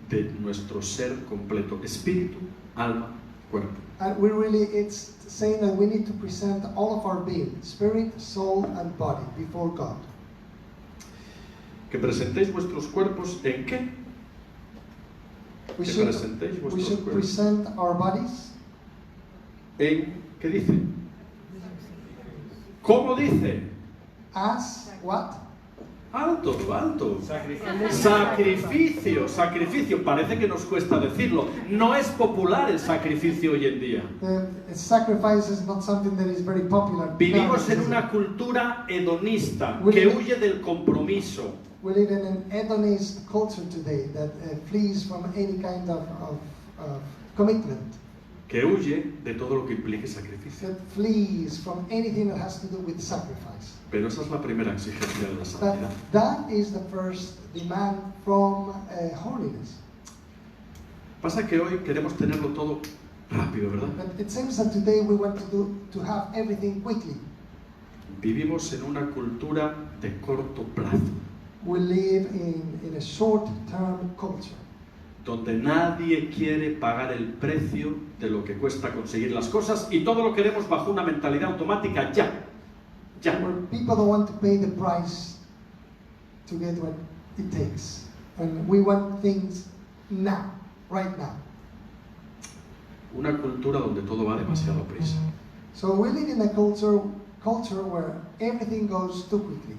de nuestro ser completo, espíritu, alma, cuerpo. And it's saying that we need to present all of our being, spirit, soul, and body before God. Que presentéis vuestros cuerpos, ¿en qué? We Que should, presentéis we vuestros should cuerpos present our bodies ¿qué dice? ¿Cómo dice? As what? Alto, alto. Sacrificio, sacrificio. Parece que nos cuesta decirlo. No es popular el sacrificio hoy en día. Sacrifice is not something that is very popular. Vivimos en una cultura hedonista que huye del compromiso. We live in an hedonist culture today that flees from any kind of commitment. Que huye de todo lo que implique sacrificio. That flees from anything that has to do with sacrifice. Pero esa es la primera exigencia de la But santidad. that is the first demand from holiness. Pasa que hoy queremos tenerlo todo rápido, ¿verdad? But it seems that today we want to have everything quickly. Vivimos en una cultura de corto plazo, We live in a short-term culture donde nadie quiere pagar el precio de lo que cuesta conseguir las cosas y todo lo queremos bajo una mentalidad automática ya. Ya. where people don't want to pay the price to get what it takes. And we want things now, right now. Una cultura donde todo va demasiado prisa. So we live in a culture where everything goes too quickly.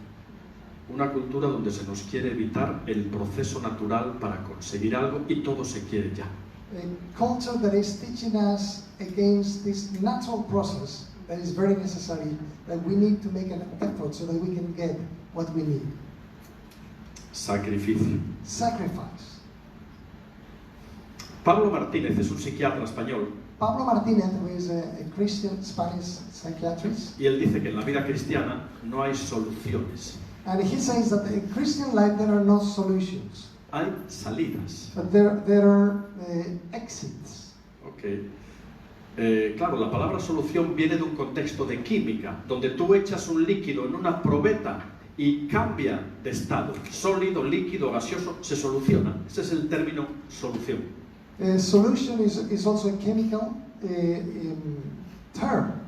Una cultura donde se nos quiere evitar el proceso natural para conseguir algo y todo se quiere ya. A culture that is teaching us against this natural process that is very necessary, that we need to make an effort so that we can get what we need. Sacrificio. Sacrifice. Pablo Martínez es un psiquiatra español Pablo Martínez, who is a Christian Spanish psychiatrist, y él dice que en la vida cristiana no hay soluciones, and he says that in Christian life there are no solutions, hay salidas. but there are exits. Okay. Claro, la palabra solución viene de un contexto de química, donde tú echas un líquido en una probeta y cambia de estado, sólido, líquido, gaseoso, se soluciona. Ese es el término solución. Solution is also a chemical term,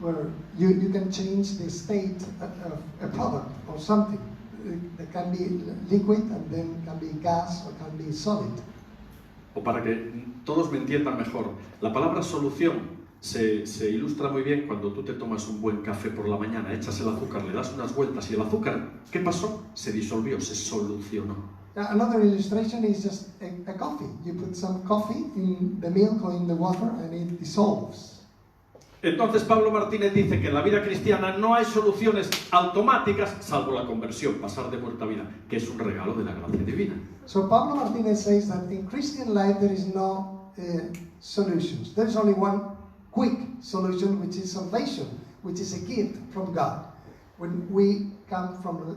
where you can change the state of a product or something. It can be liquid and then can be gas or can be solid. O para que todos me entiendan mejor, la palabra solución se ilustra muy bien cuando tú te tomas un buen café por la mañana, echas el azúcar, le das unas vueltas y el azúcar, ¿qué pasó? Se disolvió, se solucionó. Another illustration is just a coffee. You put some coffee in the milk or in the water and it dissolves. Entonces Pablo Martínez dice que en la vida cristiana no hay soluciones automáticas salvo la conversión, pasar de muerte a vida, que es un regalo de la gracia divina. So Pablo Martinez says that in Christian life there is no solutions. There is only one quick solution, which is salvation, which is a gift from God. When we come from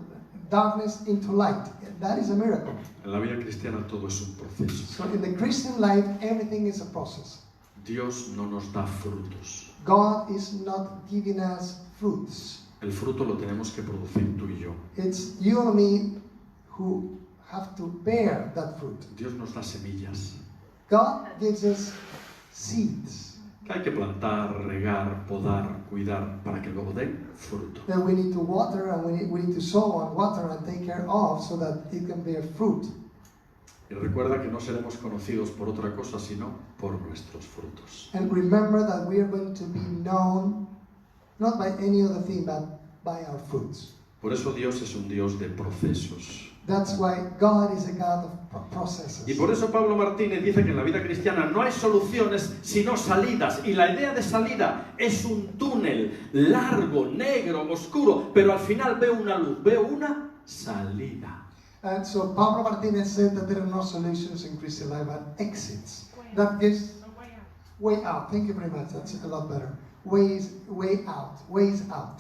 darkness into light, that is a miracle. En la vida cristiana todo es un proceso. So in the Christian life, everything is a process. Dios no nos da frutos. God is not giving us fruits. El fruto lo tenemos que producir tú y yo. It's you and me who have to bear that fruit. Dios nos da semillas God gives us seeds que hay que plantar, regar, podar, cuidar para que luego den fruto. that we need to water and we need to sow and water and take care of so that it can bear fruit. Y recuerda que no seremos conocidos por otra cosa sino por nuestros frutos. And remember that we are going to be known not by any other thing but by our fruits. Por eso Dios es un Dios de procesos. That's why God is a God of processes. Y por eso Pablo Martínez dice que en la vida cristiana no hay soluciones sino salidas. Y la idea de salida es un túnel largo, negro, oscuro, pero al final veo una luz, veo una salida. And so Pablo Martinez said that there are no solutions in Christian life but exits. That is way out. Thank you very much. That's a lot better. Ways out.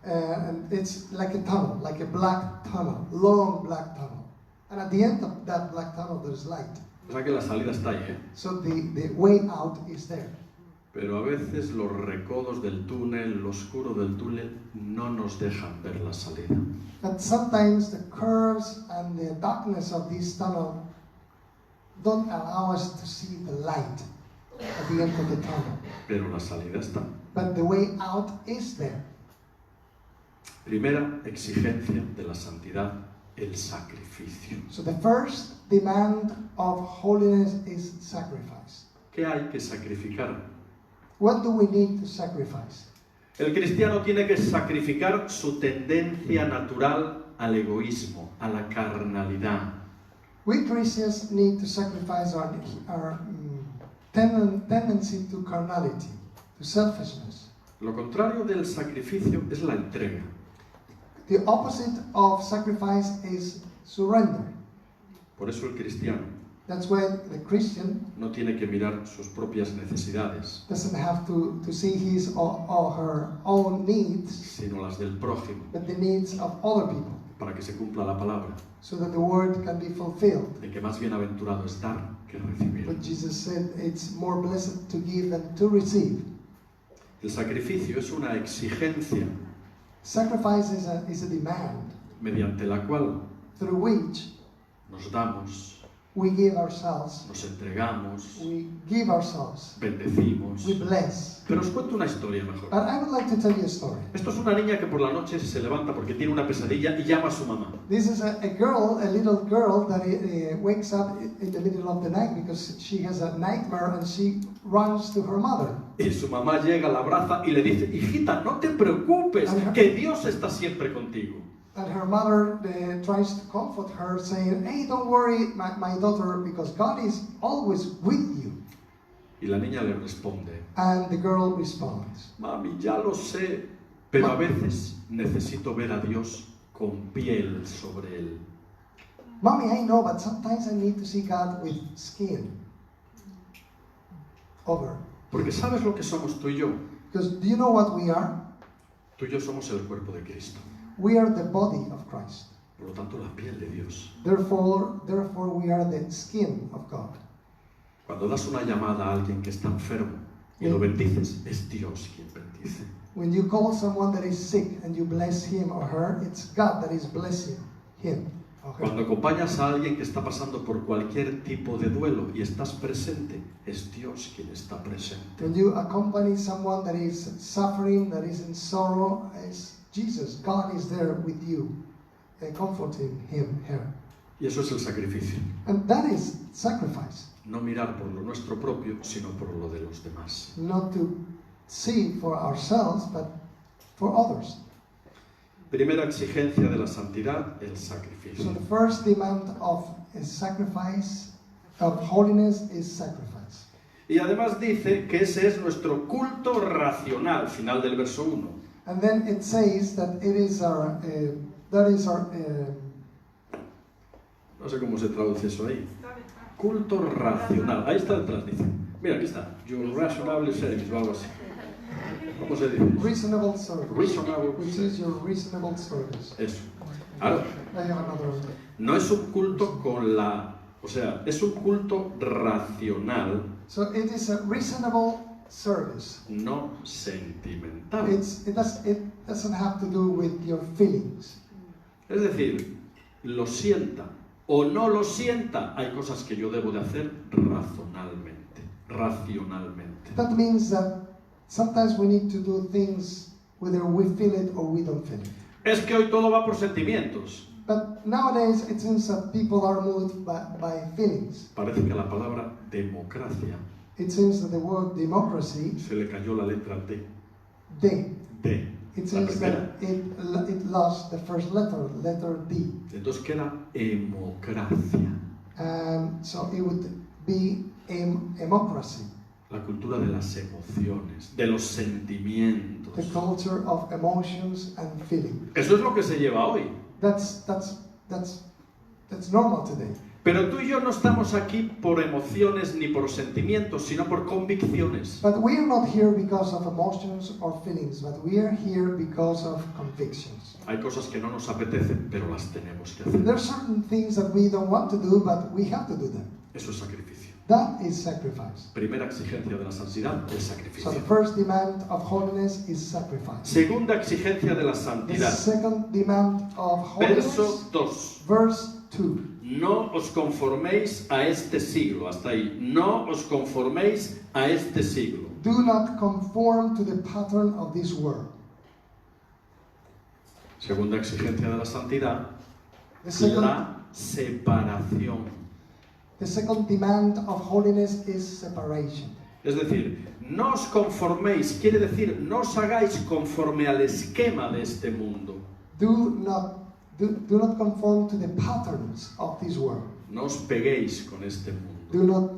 And it's like a tunnel, like a black tunnel, long black tunnel. And at the end of that black tunnel, there's light. O sea que la salida está ahí, ¿eh? So the way out is there. Pero a veces los recodos del túnel, lo oscuro del túnel, no nos dejan ver la salida. But sometimes the curves and the darkness of this tunnel don't allow us to see the light at the end of the tunnel. Pero la salida está. But the way out is there. Primera exigencia de la santidad, el sacrificio. So the first demand of holiness is sacrifice. ¿Qué hay que sacrificar? What do we need to sacrifice? El cristiano tiene que sacrificar su tendencia natural al egoísmo, a la carnalidad. We Christians need to sacrifice our tendency to carnality, to selfishness. Lo contrario del sacrificio es la entrega. The opposite of sacrifice is surrender. Por eso el cristiano That's why the Christian no tiene que mirar sus propias necesidades, doesn't have to see his or her own needs, sino las del prójimo, but the needs of other people, para que se cumpla la palabra, so that the word can be fulfilled. de que más bienaventurado es dar que recibir. But Jesus said it's more blessed to give than to receive. El sacrificio es una exigencia Sacrifice is a demand mediante la cual through which nos damos, we give ourselves, nos entregamos, we give ourselves, bendecimos. we bless. Pero os cuento una historia mejor. But I would like to tell you a story. Esto es una niña que por la noche se levanta porque tiene una pesadilla y llama a su mamá. This is a little girl that wakes up in the middle of the night because she has a nightmare and she runs to her mother. Y su mamá llega, la abraza y le dice, hijita, no te preocupes, que Dios está siempre contigo. And her mother tries to comfort her, saying, hey, don't worry, my daughter, because God is always with you. Y la niña le responde, And the girl responds, mami, ya lo sé, pero a veces necesito ver a Dios con piel sobre él. Mommy, I know, but sometimes I need to see God with skin over. Porque ¿sabes lo que somos tú y yo? Because do you know what we are? Tú y yo somos el cuerpo de Cristo. We are the body of Christ. Por lo tanto, la piel de Dios. Therefore, we are the skin of God. Cuando das una llamada a alguien que está enfermo y lo bendices, es Dios quien bendice. When you call someone that is sick and you bless him or her, it's God that is blessing him or her. Cuando acompañas a alguien que está pasando por cualquier tipo de duelo y estás presente, es Dios quien está presente. When you accompany someone that is suffering, that is in sorrow, it's Jesus. God is there with you, comforting him, her. Y eso es el sacrificio. And that is sacrifice. No mirar por lo nuestro propio, sino por lo de los demás. Not to see for ourselves, but for others. Primera exigencia de la santidad, el So sacrificio. the first demand of a sacrifice, of holiness, is sacrifice. Y además dice que ese es nuestro culto racional, final del verso 1. And then it says that it is our, No sé cómo se traduce eso ahí. Culto racional. Ahí está detrás, dice. Mira, aquí está. Your rational service, o algo así. ¿Cómo se dice? reasonable service, Reasonable which is your reasonable service. Eso. Ahora, I have another. no es un culto con la... O sea, es un culto racional, So it is a reasonable service. no sentimental. It doesn't have to do with your feelings. Es decir, lo sienta o no lo sienta, hay cosas que yo debo de hacer racionalmente. That means that sometimes we need to do things whether we feel it or we don't feel it. Es que hoy todo va por sentimientos. But nowadays it seems that people are moved by feelings. Parece que a la palabra democracia It seems that the word democracy, se le cayó la letra D. it La seems primera. that it lost the first letter D. Entonces queda democracia, So it would be democracy, la cultura de las emociones, de los sentimientos. the culture of emotions and feeling. Eso es lo que se lleva hoy. That's normal today. Pero tú y yo no estamos aquí por emociones ni por sentimientos, sino por convicciones. But we are not here because of emotions or feelings, but we are here because of convictions. Hay cosas que no nos apetecen, pero las tenemos que hacer. There are certain things that we don't want to do, but we have to do them. Eso es sacrificio. That is sacrifice. Primera exigencia de la santidad, el So sacrificio. the first demand of holiness is sacrifice. Segunda exigencia de la The santidad. second demand of Verso holiness, 2. verse 2. No os conforméis a este siglo. Hasta ahí. No os conforméis a este siglo. Do not conform to the pattern of this world. Segunda exigencia de la santidad, The second, la separación. the second demand of holiness is separation. Es decir, no os conforméis, quiere decir, no os hagáis conforme al esquema de este mundo. Do not conform to the patterns of this world. No os peguéis con este mundo. Do not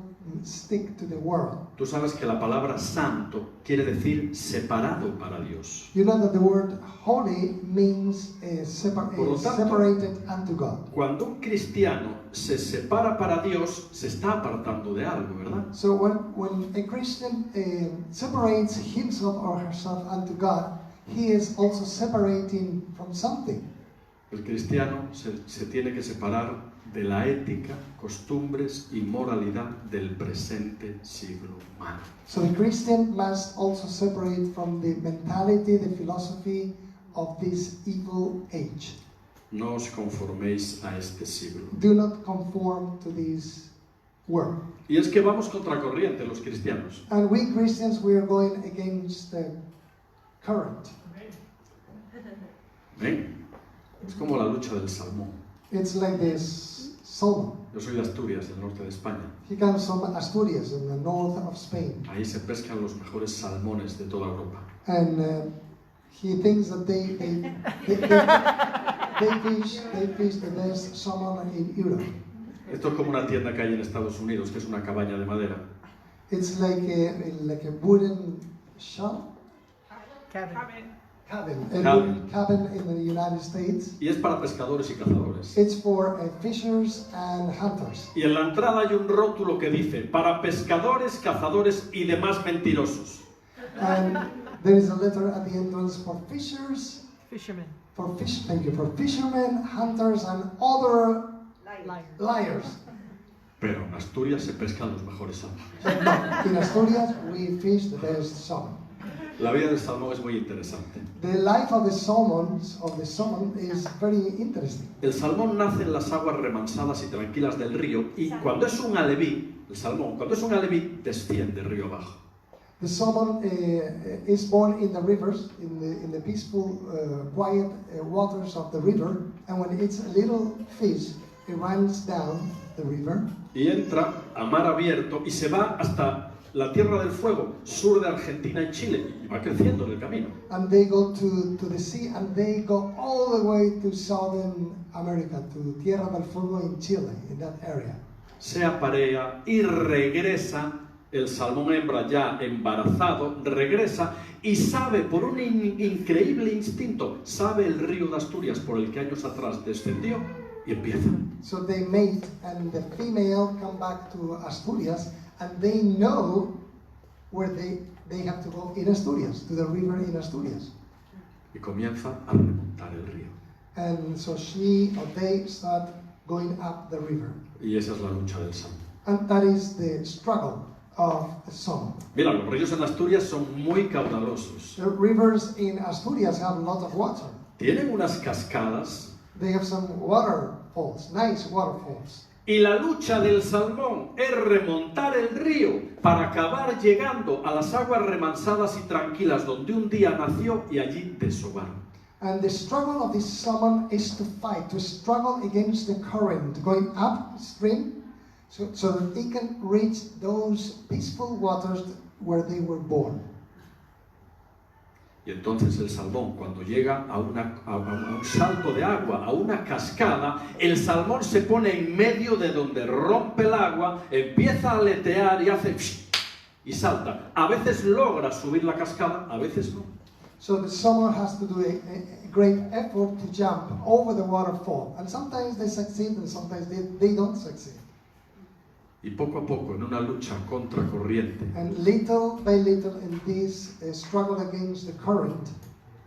stick to the world. Tú sabes que la palabra santo quiere decir separado para Dios. You know that the word holy means Por lo tanto, separated unto God. Cuando un cristiano se separa para Dios, se está apartando de algo, ¿verdad? So when a Christian separates himself or herself unto God, he is also separating from something. El cristiano se tiene que separar de la ética, costumbres y moralidad del presente siglo humano. So the Christian must also separate from the mentality, the philosophy of this evil age. No os conforméis a este siglo. Do not conform to this world. Y es que vamos contracorriente los cristianos. And we Christians, we are going against the current. ¿Ven? Es como la lucha del salmón. It's like this salmon. Yo soy de Asturias, del norte de España. He comes from Asturias in the north of Spain. Ahí se pescan los mejores salmones de toda Europa. And he thinks that they fish the best salmon in Europe. Esto es como una tienda que hay en Estados Unidos, que es una cabaña de madera. It's like a wooden shell cabin in the United States. Y es para pescadores y cazadores. It's for fishers and hunters. Y en la entrada hay un rótulo que dice, para pescadores, cazadores y demás mentirosos. And there is a letter at the entrance for fishers, Fisherman. for fishermen, hunters, and other liars. Pero en Asturias se pescan los mejores salmones. But no, in Asturias, we fish the best salmon. La vida del salmón es muy interesante. The life of the salmon is very interesting. El salmón nace en las aguas remansadas y tranquilas del río y cuando es un aleví, el salmón, cuando es un aleví, desciende río abajo. The salmon is born in the rivers, in the peaceful, quiet waters of the river, and when it's a little fish, it runs down the river. Y entra a mar abierto y se va hasta la Tierra del Fuego, sur de Argentina y Chile, y va creciendo en el camino. And they go to the sea, and they go all the way to Southern America, to Tierra del Fuego in Chile, in that area. Se aparea y regresa, el salmón hembra ya embarazado, regresa y sabe por un increíble instinto, sabe el río de Asturias por el que años atrás descendió y empieza. So they mate, and the female come back to Asturias, and they know where they have to go in Asturias, to the river in Asturias. Y comienza a remontar el río. And so she or they start going up the river. Y esa es la lucha del salmón. And that is the struggle of the salmon. Mira, los ríos en Asturias son muy caudalosos. The rivers in Asturias have a lot of water. Tienen unas cascadas. They have some waterfalls, nice waterfalls. Y la lucha del salmón es remontar el río para acabar llegando a las aguas remansadas y tranquilas donde un día nació y allí desovar. And the struggle of this salmon is to fight, to struggle against the current, going upstream, so that they can reach those peaceful waters where they were born. Y entonces el salmón, cuando llega a un salto de agua, a una cascada, el salmón se pone en medio de donde rompe el agua, empieza a aletear y hace y salta. A veces logra subir la cascada, a veces no. So the salmon has to do a great effort to jump over the waterfall. And sometimes they succeed and sometimes they don't succeed. Y poco a poco, en una lucha contra corriente, And little by little in this struggle against the current,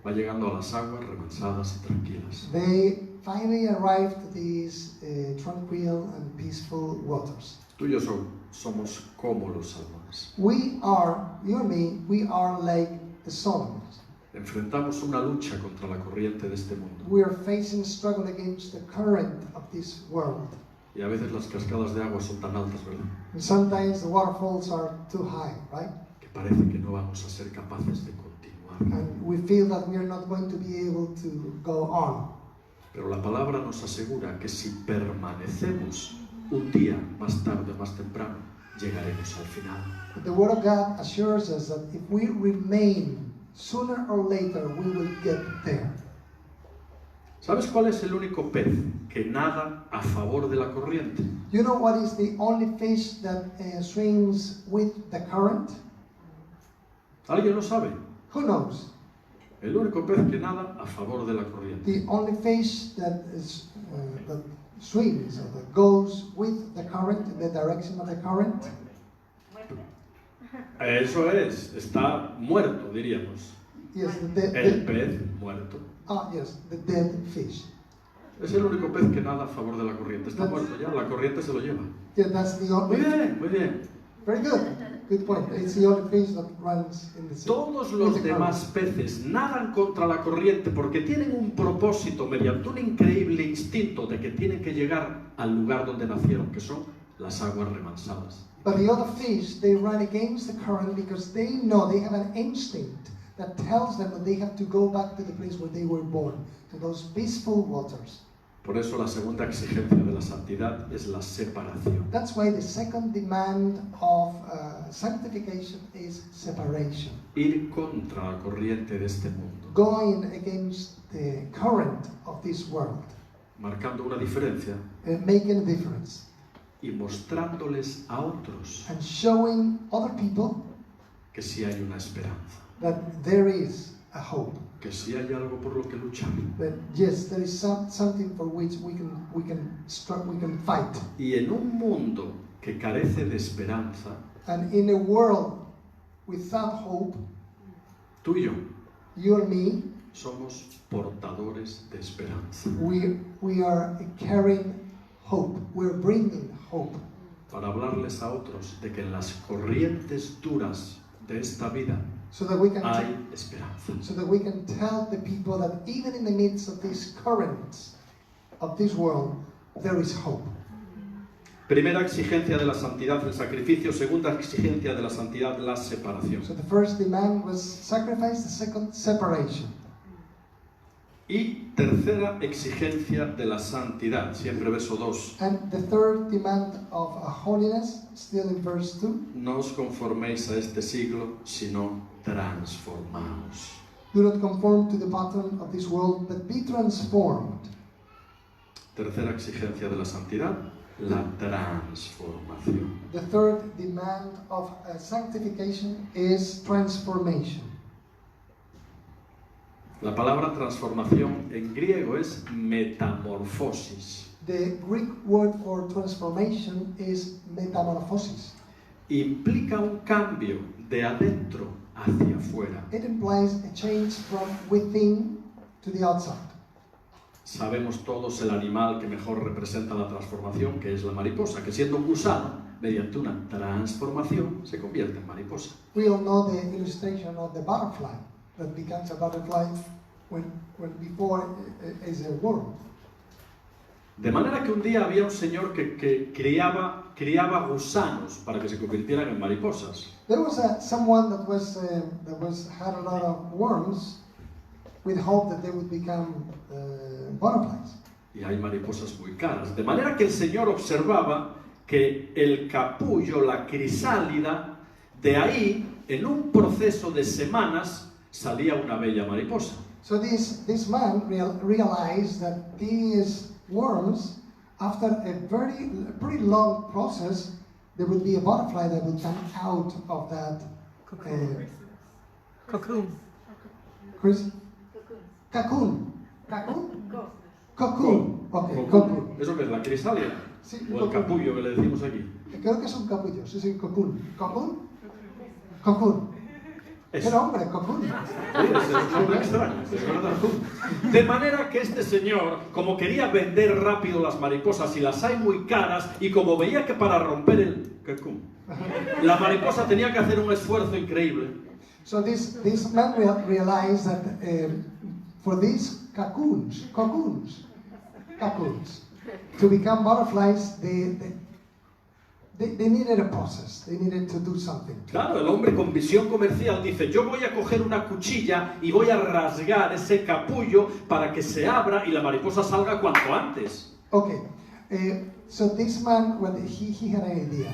va llegando a las aguas remansadas y tranquilas. they finally arrive to these tranquil and peaceful waters. Tú y yo somos como los salmones. We are, you and me, we are like the salmon. Enfrentamos una lucha contra la corriente de este mundo. We are facing struggle against the current of this world. Y a veces las cascadas de agua son tan altas, ¿verdad? And sometimes the waterfalls are too high, right? Que parece que no vamos a ser capaces de continuar. And we feel that we are not going to be able to go on. Pero la palabra nos asegura que si permanecemos un día más tarde, más temprano, llegaremos al final. But the Word of God assures us that if we remain, sooner or later we will get there. ¿Sabes cuál es el único pez que nada a favor de la corriente? You know what is the only fish that swims with the current? ¿Alguien lo sabe? Who knows? El único pez que nada a favor de la corriente. The only fish that swims or that goes with the current, in the direction of the current. Eso es, está muerto, diríamos. Yes, El pez muerto. yes, the dead fish. Es el único pez que nada a favor de la corriente. Está muerto ya, la corriente se lo lleva. Yeah, that's the Muy only. bien, muy bien. Very good. Good point. It's the only fish that runs in the sea. Todos with los the demás peces nadan contra la corriente porque tienen un propósito mediante un increíble instinto de que tienen que llegar al lugar donde nacieron, que son las aguas remansadas. But the other fish, they run against the current because they know, they have an instinct that tells them that they have to go back to the place where they were born, to those peaceful waters. Por eso la segunda exigencia de la santidad es la separación. That's why the second demand of sanctification is separation. Ir contra la corriente de este mundo, Going against the current of this world, marcando una diferencia making a difference, y mostrándoles a otros and showing other people que sí hay una esperanza, that there is a hope. que sí hay algo por lo que luchar. That yes, there is something for which we can fight. Y en un mundo que carece de esperanza, And in a world without hope, tú y yo you and me, somos portadores de esperanza we are carrying hope. We're bringing hope para hablarles a otros de que en las corrientes duras de esta vida so that we can hay esperanza. tell the people that even in the midst of these currents of this world, there is hope. Primera exigencia de la santidad, el sacrificio. Segunda exigencia de la santidad, la separación. So the first demand was sacrifice, the second, separation. Y tercera exigencia de la santidad, siempre verso 2. And the third demand of holiness, still in verse 2, No os conforméis a este siglo, sino transformaos. do not conform to the pattern of this world, but be transformed. Tercera exigencia de la santidad, la transformación. The third demand of sanctification is transformation. La palabra transformación en griego es metamorfosis. The Greek word for transformation is metamorphosis. Implica un cambio de adentro hacia afuera. It implies a change from within to the outside. Sabemos todos el animal que mejor representa la transformación, que es la mariposa, que siendo un gusano, mediante una transformación, se convierte en mariposa. We all know the illustration of the butterfly that becomes a butterfly when before is a worm. De manera que un día había un señor que criaba gusanos para que se convirtieran en mariposas. There was someone that had a lot of worms with hope that they would become butterflies. Y hay mariposas muy caras. De manera que el señor observaba que el capullo, la crisálida, de ahí, en un proceso de semanas, salía una bella mariposa. So this man realized that these worms, after a pretty long process, there would be a butterfly that would come out of that Cocoon. Cocoon. Okay, cocoon. ¿Eso qué es? ¿La crisálida? Sí, ¿O el cocoon. capullo que le decimos aquí? Creo que es un capullo, sí, cocoon. ¿Cocoon? Cocoon. Eso. Pero hombre, cocoon. Sí, es un nombre extraño, es verdad. De manera que este señor, como quería vender rápido las mariposas y las hay muy caras, y como veía que para romper el cocoon, la mariposa tenía que hacer un esfuerzo increíble, So this man realized that for these cocoons, to become butterflies, they needed a process. They needed to do something. claro, el hombre con visión comercial dice, yo voy a coger una cuchilla y voy a rasgar ese capullo para que se abra y la mariposa salga cuanto antes. Okay, so this man, when he had an idea,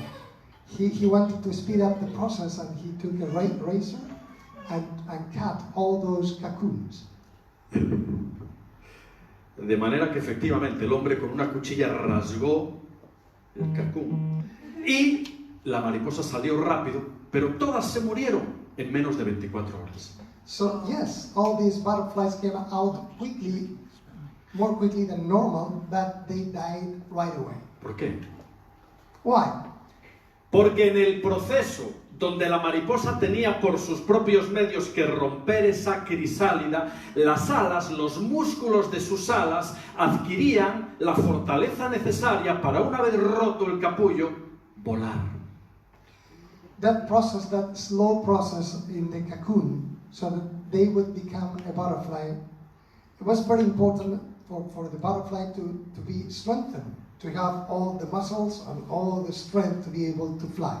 he wanted to speed up the process, and he took a razor and cut all those cocoons. De manera que efectivamente el hombre con una cuchilla rasgó el cacún y la mariposa salió rápido, pero todas se murieron en menos de 24 horas. So yes, all these butterflies came out quickly, more quickly than normal, but they died right away. ¿Por qué? Why? Porque en el proceso donde la mariposa tenía por sus propios medios que romper esa crisálida, las alas, los músculos de sus alas adquirían la fortaleza necesaria para, una vez roto el capullo, volar. That process, that slow process in the cocoon, so that they would become a butterfly, it was very important for the butterfly to be strengthened, to have all the muscles and all the strength to be able to fly.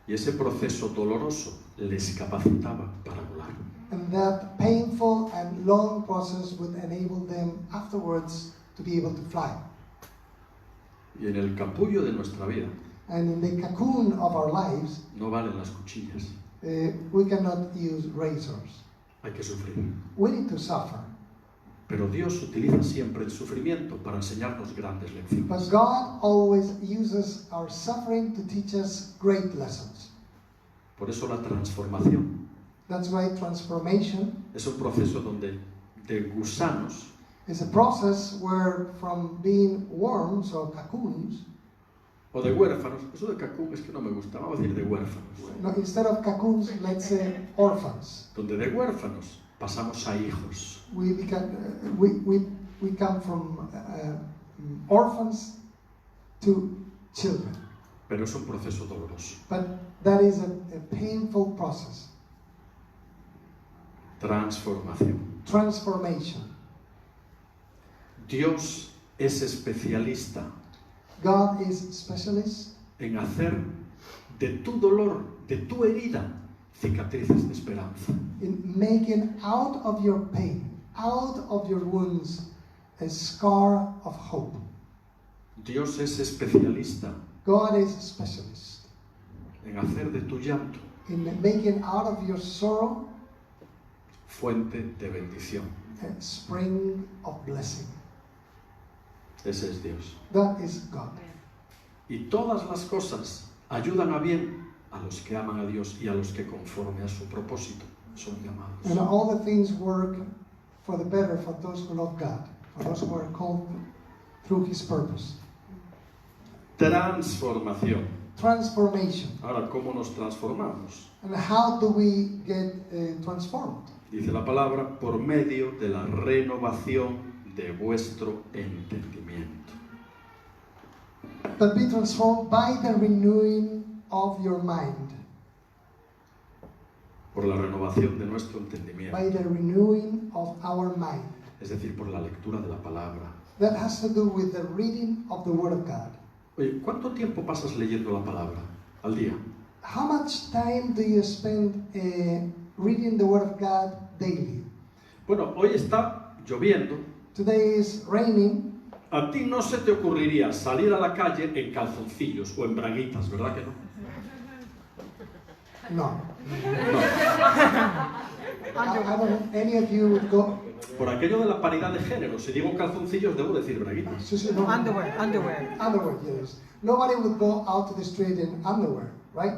Y ese proceso doloroso les capacitaba para volar. And that painful and long process would enable them afterwards to be able to fly. Y en el capullo de nuestra vida And in the cocoon of our lives, no valen las cuchillas, we cannot use razors. hay que sufrir. We need to suffer. Pero Dios utiliza siempre el sufrimiento para enseñarnos grandes But lecciones. God always uses our suffering to teach us great lessons. Por eso la transformación That's why transformation es un proceso donde de gusanos is a process where from being worms or cocoons, o de huérfanos, eso de cacún es que no me gusta, vamos a decir de huérfanos, no, instead of cocoons, let's say orphans. donde de huérfanos pasamos a hijos. We become, we come from orphans to children. Pero es un proceso doloroso. But that is a painful process. Transformación. Transformation. Dios es especialista God is specialist en hacer de tu dolor, de tu herida, cicatrices de esperanza. in making out of your pain, out of your wounds, a scar of hope. Dios es especialista God is a specialist en hacer de tu llanto in making out of your sorrow fuente de bendición. a spring of blessing. Ese es Dios. That is God. Y todas las cosas ayudan a bien a los que aman a Dios y a los que conforme a su propósito son llamados. And all the things work for the better for those who love God, for those who are called through His purpose. Transformación. Transformation. Ahora, ¿cómo nos transformamos? And how do we get transformed? Dice la palabra, por medio de la renovación de vuestro entendimiento. But be transformed by the renewing of your mind. Por la renovación de nuestro entendimiento. By the renewing of our mind. Es decir, por la lectura de la palabra. That has to do with the reading of the Word of God. Oye, ¿cuánto tiempo pasas leyendo la palabra al día? How much time do you spend reading the Word of God daily? Bueno, hoy está lloviendo. Today is raining. A ti no se te ocurriría salir a la calle en calzoncillos o en braguitas, ¿verdad que no? No. No. I don't know, any of you would go. Por aquello de la paridad de género, si digo calzoncillos debo decir braguitas. Sí, sí, no. Underwear. Underwear, yes. Nobody would go out to the street in underwear, right?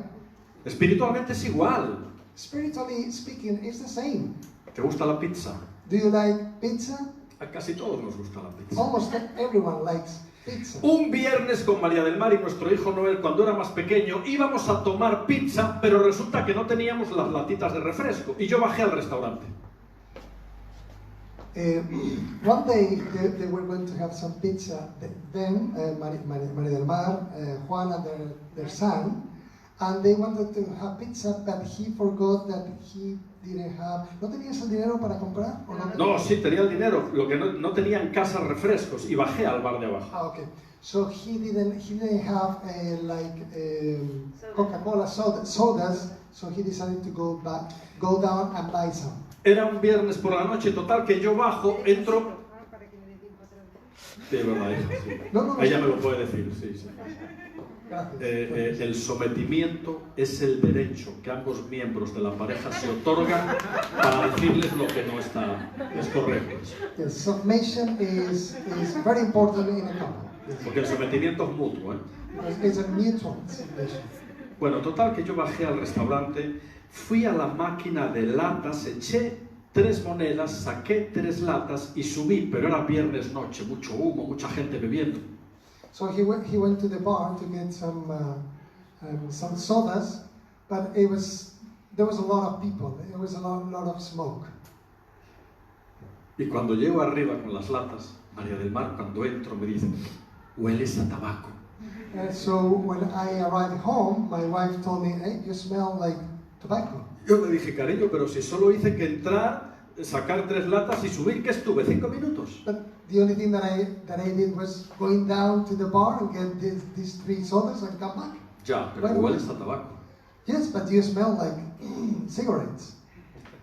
Espiritualmente es igual. Spiritually speaking, it's the same. ¿Te gusta la pizza? Do you like pizza? A casi todos nos gusta la pizza. Almost everyone likes pizza. Un viernes con María del Mar y nuestro hijo Noel, cuando era más pequeño, íbamos a tomar pizza, pero resulta que no teníamos las latitas de refresco. Y yo bajé al restaurante. One day they were going to have some pizza. Then María del Mar, Juan and their son, and they wanted to have pizza, but he forgot that he didn't have. ¿No tenías el dinero para comprar? ¿O no? No, sí, tenía el dinero. Lo que no tenía en casa refrescos y bajé al bar de abajo. Ah, okay. So he didn't have Coca-Cola sodas. So he decided to go down and buy some. Era un viernes por la noche, total, que yo bajo, entro... Sí, es verdad, hija, sí. No, Ella me lo puede decir, sí, sí. Gracias. El sometimiento es el derecho que ambos miembros de la pareja se otorgan para decirles lo que no está, es correcto. Yes, submission is very important in a couple. Yes. Porque el sometimiento es mutuo, ¿eh? Because it's a mutual submission. Bueno, total que yo bajé al restaurante, fui a la máquina de latas, eché 3 monedas, saqué 3 latas y subí, pero era viernes noche, mucho humo, mucha gente bebiendo. So he went to the bar to get some sodas, but there was a lot of people. There was a lot of smoke. Y cuando llego arriba con las latas, María del Mar, cuando entro, me dice, hueles a tabaco. And so when I arrived home, my wife told me, "Hey, you smell like tobacco." Yo le dije, cariño, pero si solo hice que entrar, sacar 3 latas y subir, ¿qué estuve? 5 minutos. But the only thing that I did was going down to the bar and get these 3 sodas and come back. Ya, pero Right. hueles a tabaco. Yes, but you smell like cigarettes.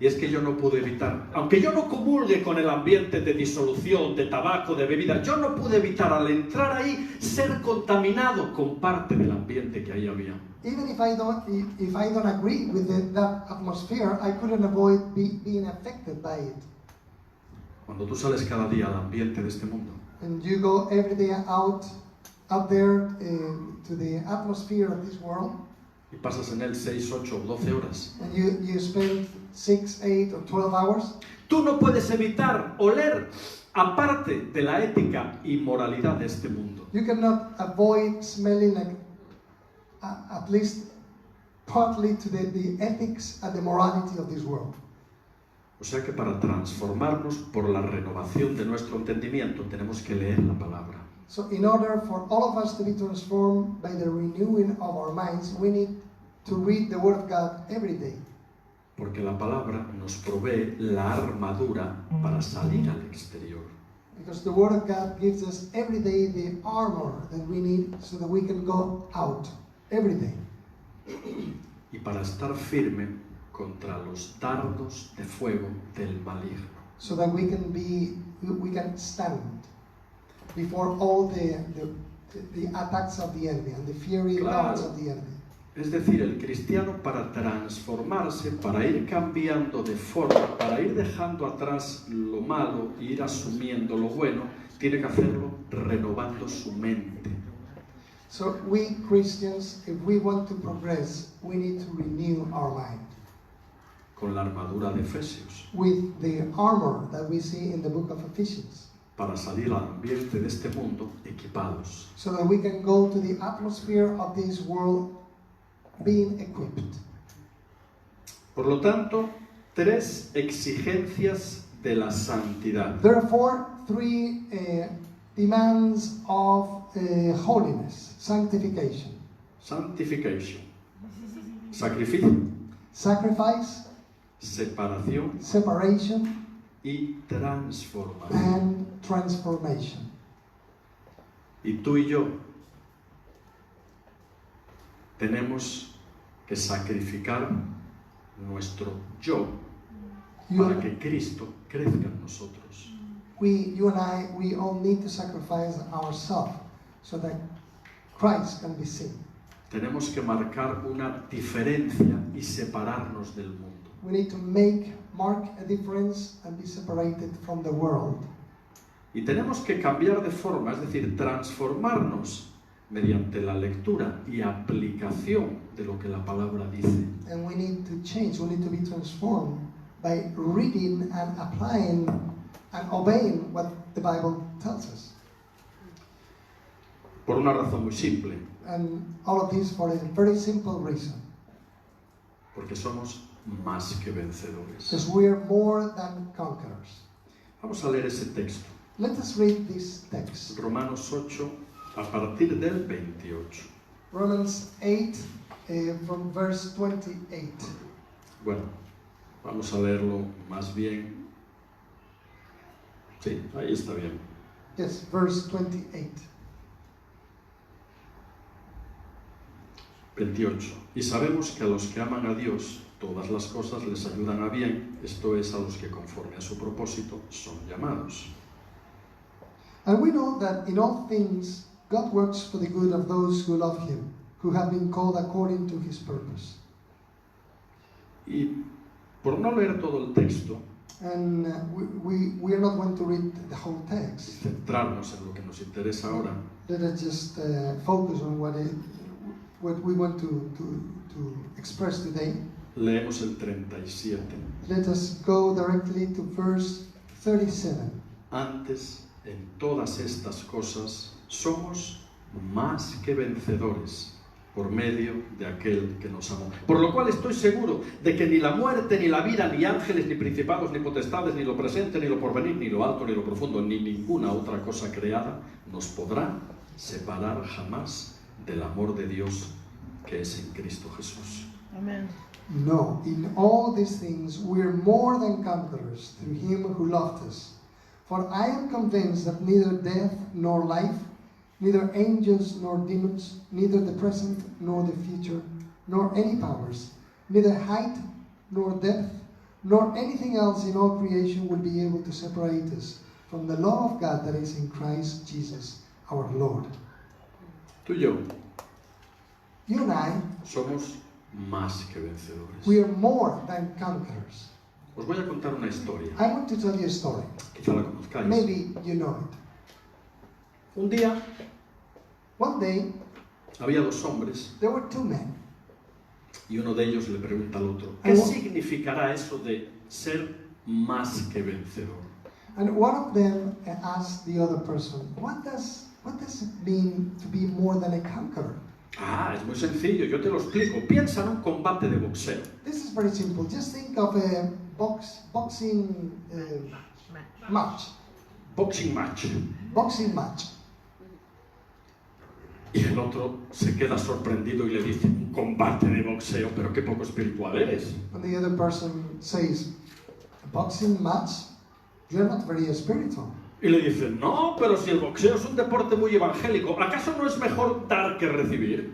Y es que yo no pude evitar, aunque yo no comulgue con el ambiente de disolución, de tabaco, de bebida, yo no pude evitar al entrar ahí ser contaminado con parte del ambiente que ahí había. Even if I don't agree with that atmosphere, I couldn't avoid being affected by it. Cuando tú sales cada día al ambiente de este mundo, And you go every day out there to the atmosphere of this world, y pasas en él 6, 8 o 12 horas, and you spend 6, 8, or 12 hours, tú no puedes evitar oler, aparte de la ética y moralidad de este mundo. you cannot avoid smelling like, at least partly to the ethics and the morality of this world. O sea que para transformarnos por la renovación de nuestro entendimiento tenemos que leer la palabra. So in order for all of us to be transformed by the renewing of our minds, we need to read the Word of God every day. Porque la palabra nos provee la armadura para salir al exterior. Because the Word of God gives us every day the armor that we need so that we can go out every day. Y para estar firme contra los dardos de fuego del maligno. So that we can stand before all the attacks of the enemy and the fiery darts of the enemy. Es decir, el cristiano para transformarse, para ir cambiando de forma, para ir dejando atrás lo malo e ir asumiendo lo bueno, tiene que hacerlo renovando su mente. So we Christians, if we want to progress, we need to renew our mind Con la armadura de Efesios, with the armor that we see in the book of Ephesians, para salir al ambiente de este mundo equipados. so that we can go to the atmosphere of this world being equipped. Por lo tanto, 3 exigencias de la santidad. Therefore, 3 demands of holiness, sanctification, Santification, sacrificio, sacrifice, separación separation, y transformación. and transformation. Y tú y yo tenemos que sacrificar nuestro yo You, para que Cristo crezca en nosotros. you and I, we all need to sacrifice ourselves so that Christ can be seen. Tenemos que marcar una diferencia y separarnos del mundo. We need to mark a difference and be separated from the world. Y tenemos que cambiar de forma, es decir, transformarnos mediante la lectura y aplicación de lo que la palabra dice. And we need to change, we need to be transformed by reading and applying and obeying what the Bible tells us. Por una razón muy simple, And all of this for a very simple reason. porque somos más que vencedores. Because we are more than conquerors. Vamos a leer ese texto. Let us read this text. Romanos 8, a partir del 28. Romans 8 from verse 28. Bueno, vamos a leerlo más bien. Sí, ahí está bien. Yes, verse 28. 28. Y sabemos que a los que aman a Dios, todas las cosas les ayudan a bien, esto es, a los que conforme a su propósito son llamados. And we know that in all things God works for the good of those who love Him, who have been called according to his purpose. Y por no leer todo el texto, And we are not going to read the whole y text. centrarnos en lo que nos interesa ahora, Let us just focus on what we want to express today. leemos el 37. Let us go directly to verse 37. Antes, en todas estas cosas, somos más que vencedores por medio de aquel que nos amó. Por lo cual estoy seguro de que ni la muerte, ni la vida, ni ángeles, ni principados, ni potestades, ni lo presente, ni lo porvenir, ni lo alto, ni lo profundo, ni ninguna otra cosa creada nos podrá separar jamás del amor de Dios que es en Cristo Jesús. Amen. No, in all these things we are more than conquerors through him who loved us. For I am convinced that neither death nor life, neither angels nor demons, neither the present nor the future, nor any powers, neither height nor depth, nor anything else in all creation will be able to separate us from the love of God that is in Christ Jesus our Lord. Tú y yo You and I, somos más que vencedores. we are more than conquerors. Os voy a contar una historia, I want to tell you a story. quizá la conozcáis. Maybe you know it. Un día One day, había dos hombres there were two men. y uno de ellos le pregunta al otro, ¿qué significará eso de ser más que vencedor? And one of them asked the other person, what does it mean to be more than a conqueror? Ah, es muy sencillo, yo te lo explico. Piensa en un combate de boxeo. This is very simple. Just think of a boxing match. Boxing match. Boxing match. Y el otro se queda sorprendido y le dice, un combate de boxeo, pero qué poco espiritual eres. And the other person says, a boxing match? You're not very spiritual. Y le dice, no, pero si el boxeo es un deporte muy evangélico, ¿acaso no es mejor dar que recibir?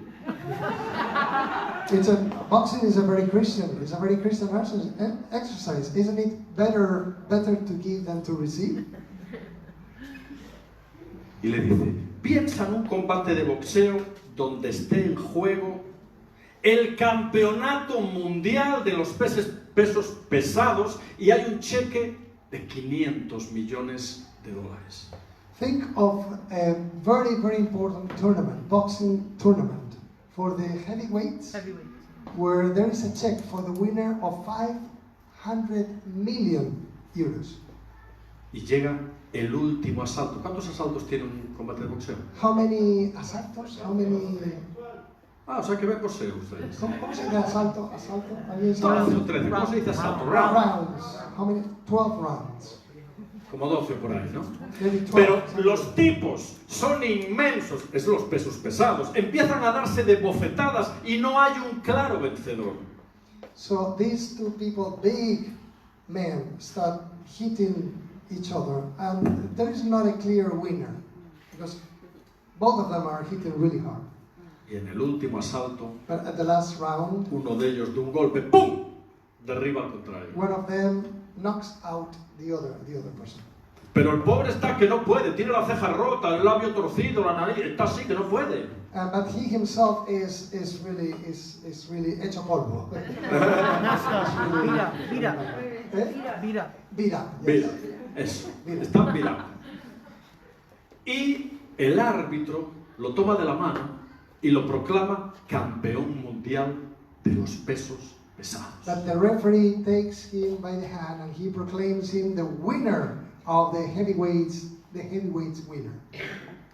Boxing is a very Christian. It's a very Christian exercise. Isn't it better to give than to receive? Y le dice, piensa en un combate de boxeo donde esté en juego el campeonato mundial de los pesos pesados y hay un cheque de 500 millones de dólares. Think of a very, very important tournament, boxing tournament, for the heavyweights, where there is a check for the winner of 500 million euros. Y llega el último asalto. ¿Cuántos asaltos tiene un combate de boxeo? How many asaltos? How many... Ah, o sea que ve boxeo ustedes. ¿Cómo se dice asalto? Asalto? ¿Alguien 12 sabe? o 13, ¿cómo se dice asalto? Round. Rounds. How many? 12 rounds. Como 12 por ahí, ¿no? Maybe 12. Pero los tipos son inmensos, es los pesos pesados, empiezan a darse de bofetadas y no hay un claro vencedor. So these two people, big men, start hitting each other, and there is not a clear winner, because both of them are hitting really hard. Y en el último asalto, But at the last round, uno de ellos de un golpe, ¡pum!, derriba al contrario. one of them knocks out the other person. Pero el pobre está que no puede, tiene la ceja rota, el labio torcido, la nariz, está así que no puede. But he himself is really hecho polvo. Vira. Beat up. Mira, Yes. eso, está virado. Y el árbitro lo toma de la mano y lo proclama campeón mundial de los pesos pesados. But the referee takes him by the hand and he proclaims him the winner of the heavyweights winner.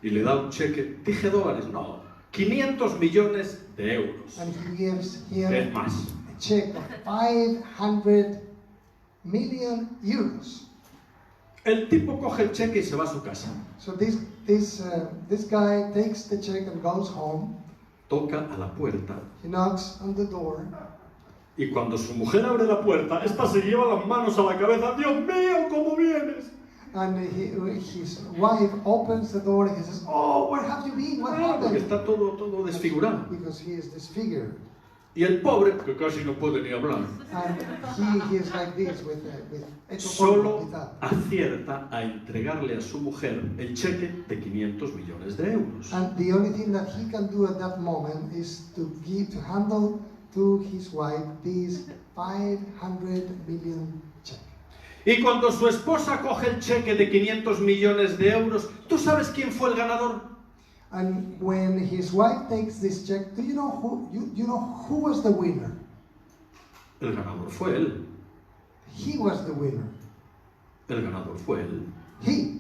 Y le da un cheque, dije dólares, no, 500 millones de euros. And he gives him Es más. a check of 500 million euros. El tipo coge el cheque y se va a su casa. So this guy takes the check and goes home. Toca a la puerta He knocks on the door. y cuando su mujer abre la puerta, esta se lleva las manos a la cabeza. ¡Dios mío, cómo vienes! And his wife opens the door and he says, "Oh, where have you been? What Porque happened?" está todo desfigurado. Because he is disfigured. Y el pobre, que casi no puede ni hablar, And he is like this with solo acierta a entregarle a su mujer el cheque de 500 millones de euros. And the only thing that he can do at that moment is to handle to his wife this 500 million check. Y cuando su esposa coge el cheque de 500 millones de euros, ¿tú sabes quién fue el ganador? And when his wife takes this check, do you know who was the winner? El ganador fue él. He was the winner. El ganador fue él. He,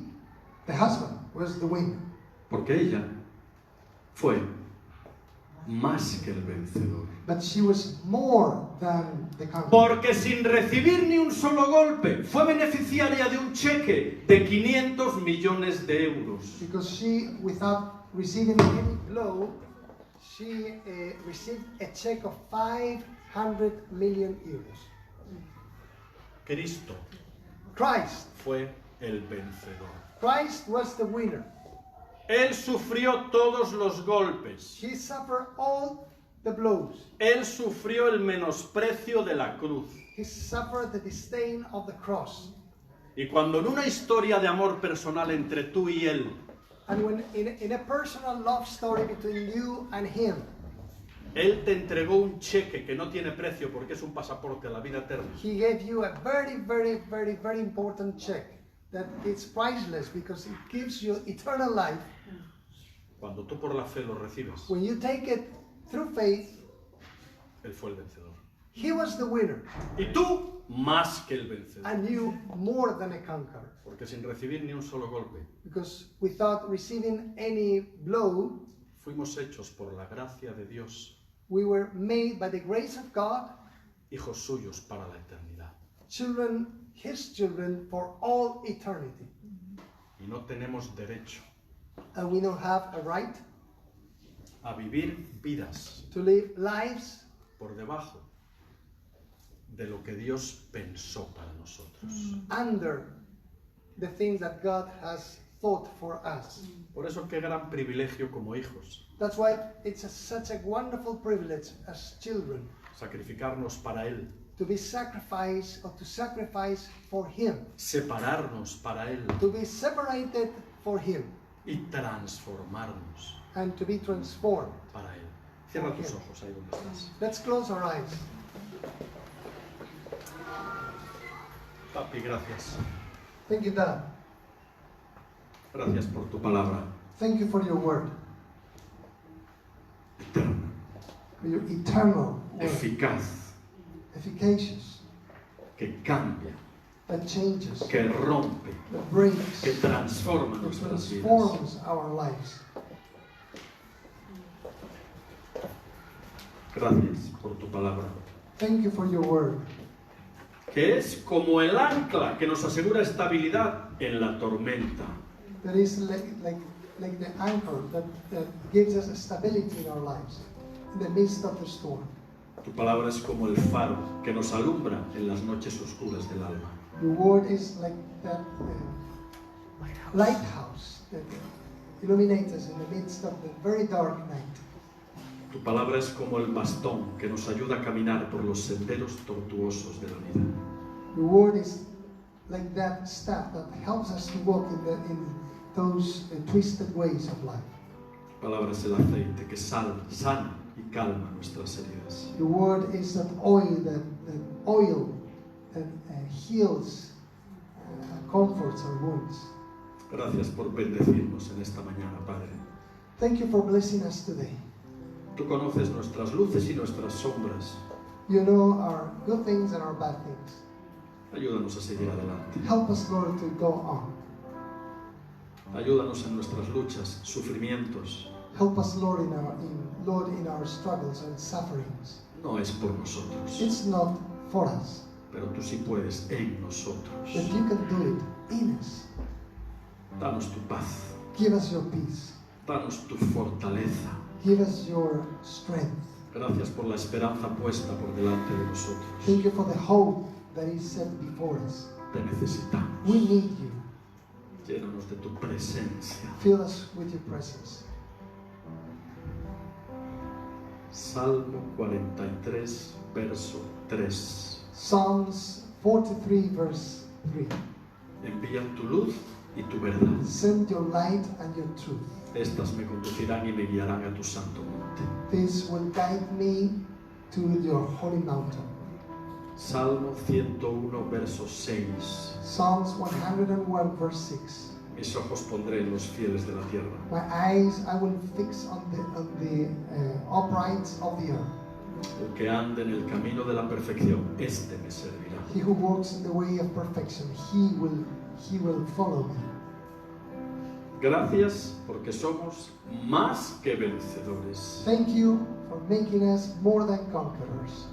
the husband, was the winner. Porque ella fue más que el vencedor. But she was more than the conqueror. Porque sin recibir ni un solo golpe, fue beneficiaria de un cheque de 500 millones de euros. Because she, without receiving any blow, she received a check of 500 million euros. Cristo Christ fue el vencedor. Christ was the winner. Él sufrió todos los golpes. He suffered all the blows. Él sufrió el menosprecio de la cruz. He suffered the disdain of the cross. Y cuando en una historia de amor personal entre tú y él, And when in a personal love story between you and him, él te entregó un cheque que no tiene precio porque es un pasaporte a la vida eterna. he gave you a very, very, very, very important check that it's priceless because it gives you eternal life. Cuando tú por la fe lo recibes, When you take it through faith, él fue el vencedor. he was the winner, Y tú, más que el vencedor. and you more than a conqueror. Porque sin recibir ni un solo golpe, Because without receiving any blow, fuimos hechos por la gracia de Dios, we were made by the grace of God, hijos suyos para la eternidad. children, his children for all eternity. Y no tenemos derecho And we don't have a right a vivir vidas to live lives por debajo de lo que Dios pensó para nosotros. under the things that God has thought for us. Por eso qué gran privilegio como hijos, That's why it's such a wonderful privilege as children sacrificarnos para Él, to be sacrificed or to sacrifice for Him, separarnos para Él to be separated for Him, y transformarnos and to be transformed. para Él. Cierra tus ojos ahí donde estás. Let's close our eyes. Papi, gracias. Thank you, Dad. Gracias por tu palabra Thank you for your word, eterna, for your eternal word, eficaz, efficacious, que cambia, that changes, que rompe, that breaks, que transforma that nuestras vidas. transforms our lives. Gracias por tu palabra, Thank you for your word, que es como el ancla que nos asegura estabilidad en la tormenta. that is like the anchor that gives us stability in our lives in the midst of the storm. Tu palabra es como el faro que nos alumbra en las noches oscuras del alma. Your word is like that lighthouse that illuminates us in the midst of the very dark night. Tu palabra es como el bastón que nos ayuda a caminar por los senderos tortuosos de la vida. Your word is like that staff that helps us to walk in those twisted ways of life. Tu palabra es el aceite que sana y calma nuestras heridas. Your word is that oil that heals, comforts our wounds. Gracias por bendecirnos en esta mañana, Padre. Thank you for blessing us today. Tú conoces nuestras luces y nuestras sombras. You know our good things and our bad things. Ayúdanos a seguir adelante. Help us, Lord, to go on. Ayúdanos en nuestras luchas, sufrimientos. Help us, Lord, in our struggles and sufferings. No es por nosotros, It's not for us, pero tú sí puedes en nosotros. but you can do it in us. Danos tu paz, Give us your peace. danos tu fortaleza. Give us your strength. Gracias por la esperanza puesta por delante de nosotros. Thank you for the hope that is set before us. Te necesitamos. We need you. Llénanos de tu presencia. Fill us with your presence. Salmo 43, verso 3. Psalms 43, verse 3. Envía tu luz y tu verdad. Send your light and your truth. Estas me conducirán y me guiarán a tu santo monte. This will guide me to your holy mountain. Salmo 101, verso 6. Psalms 101, verse 6. Mis ojos pondré en los fieles de la tierra. My eyes I will fix on the uprights of the earth. El que ande en el camino de la perfección, este me servirá. He who walks in the way of perfection, he will follow me. Gracias porque somos más que vencedores. Thank you for making us more than conquerors.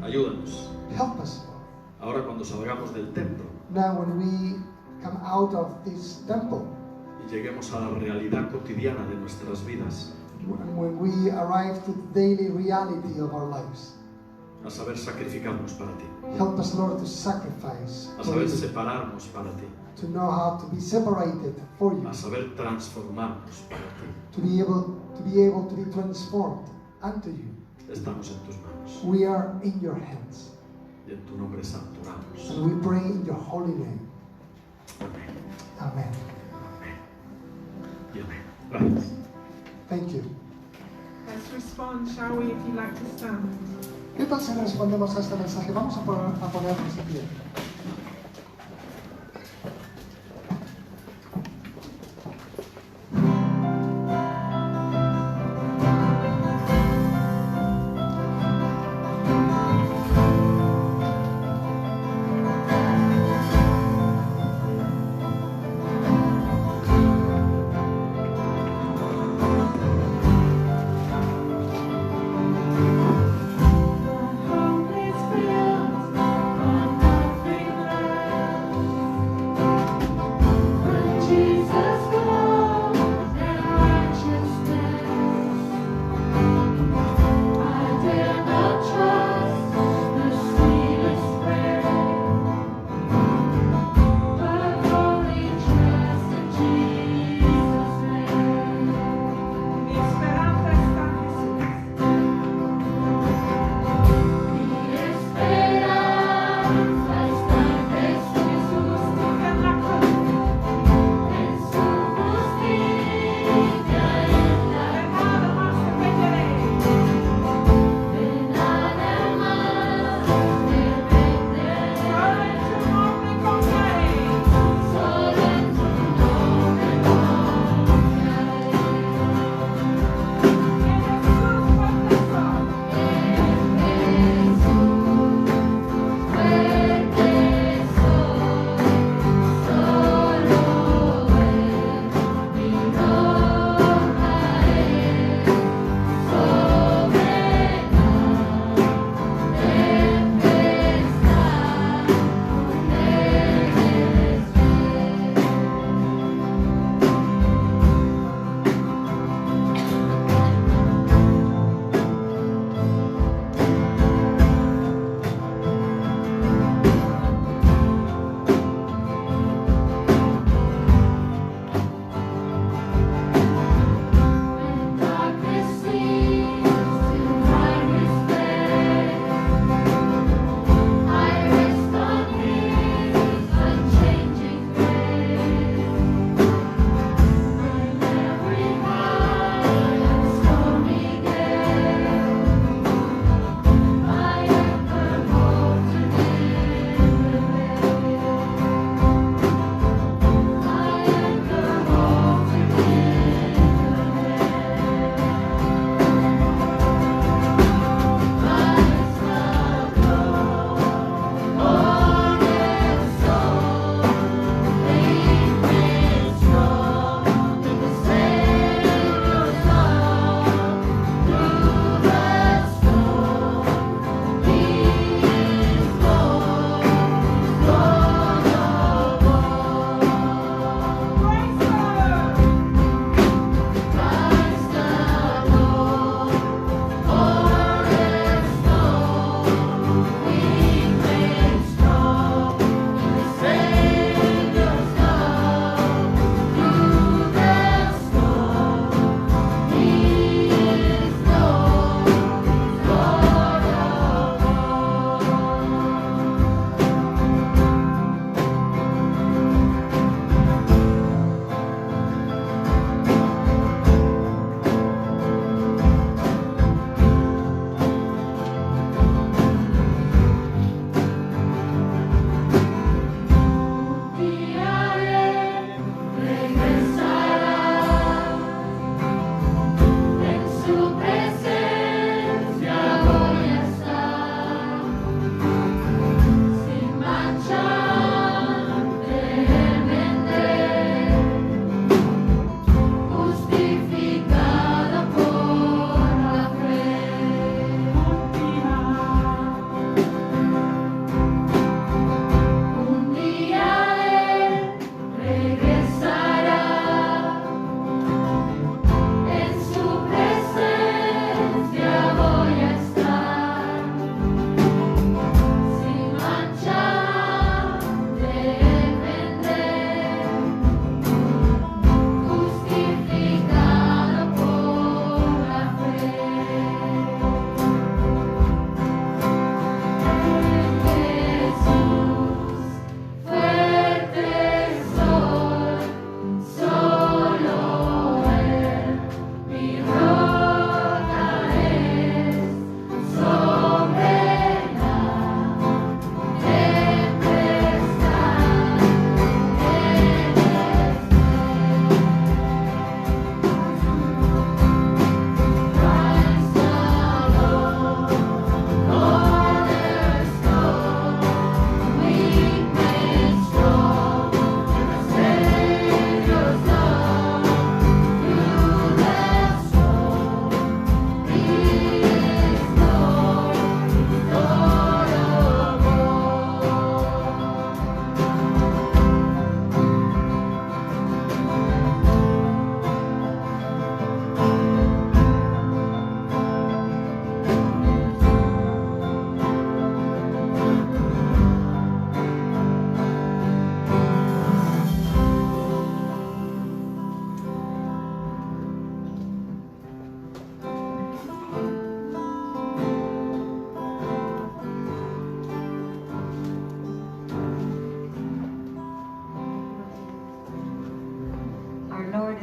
Ayúdanos. Help us, Lord. Ahora cuando salgamos del templo Now when we come out of this temple, y lleguemos a la realidad cotidiana de nuestras vidas, and when we arrive to the daily reality of our lives, a saber sacrificarnos para ti, help us, Lord, to sacrifice a for saber you, separarnos para ti, to know how to be separated for you, a saber transformarnos para ti. to be able to be transformed unto you. Estamos en tus manos We are in your hands, y en tu nombre santo oramos. and we pray in your holy name. Amén. Amen. Y amén. Gracias. Thank you. Let's respond, shall we, if you'd like to stand. ¿Qué tal si respondemos a este mensaje? Vamos a ponernos de pie. Hope is built on nothing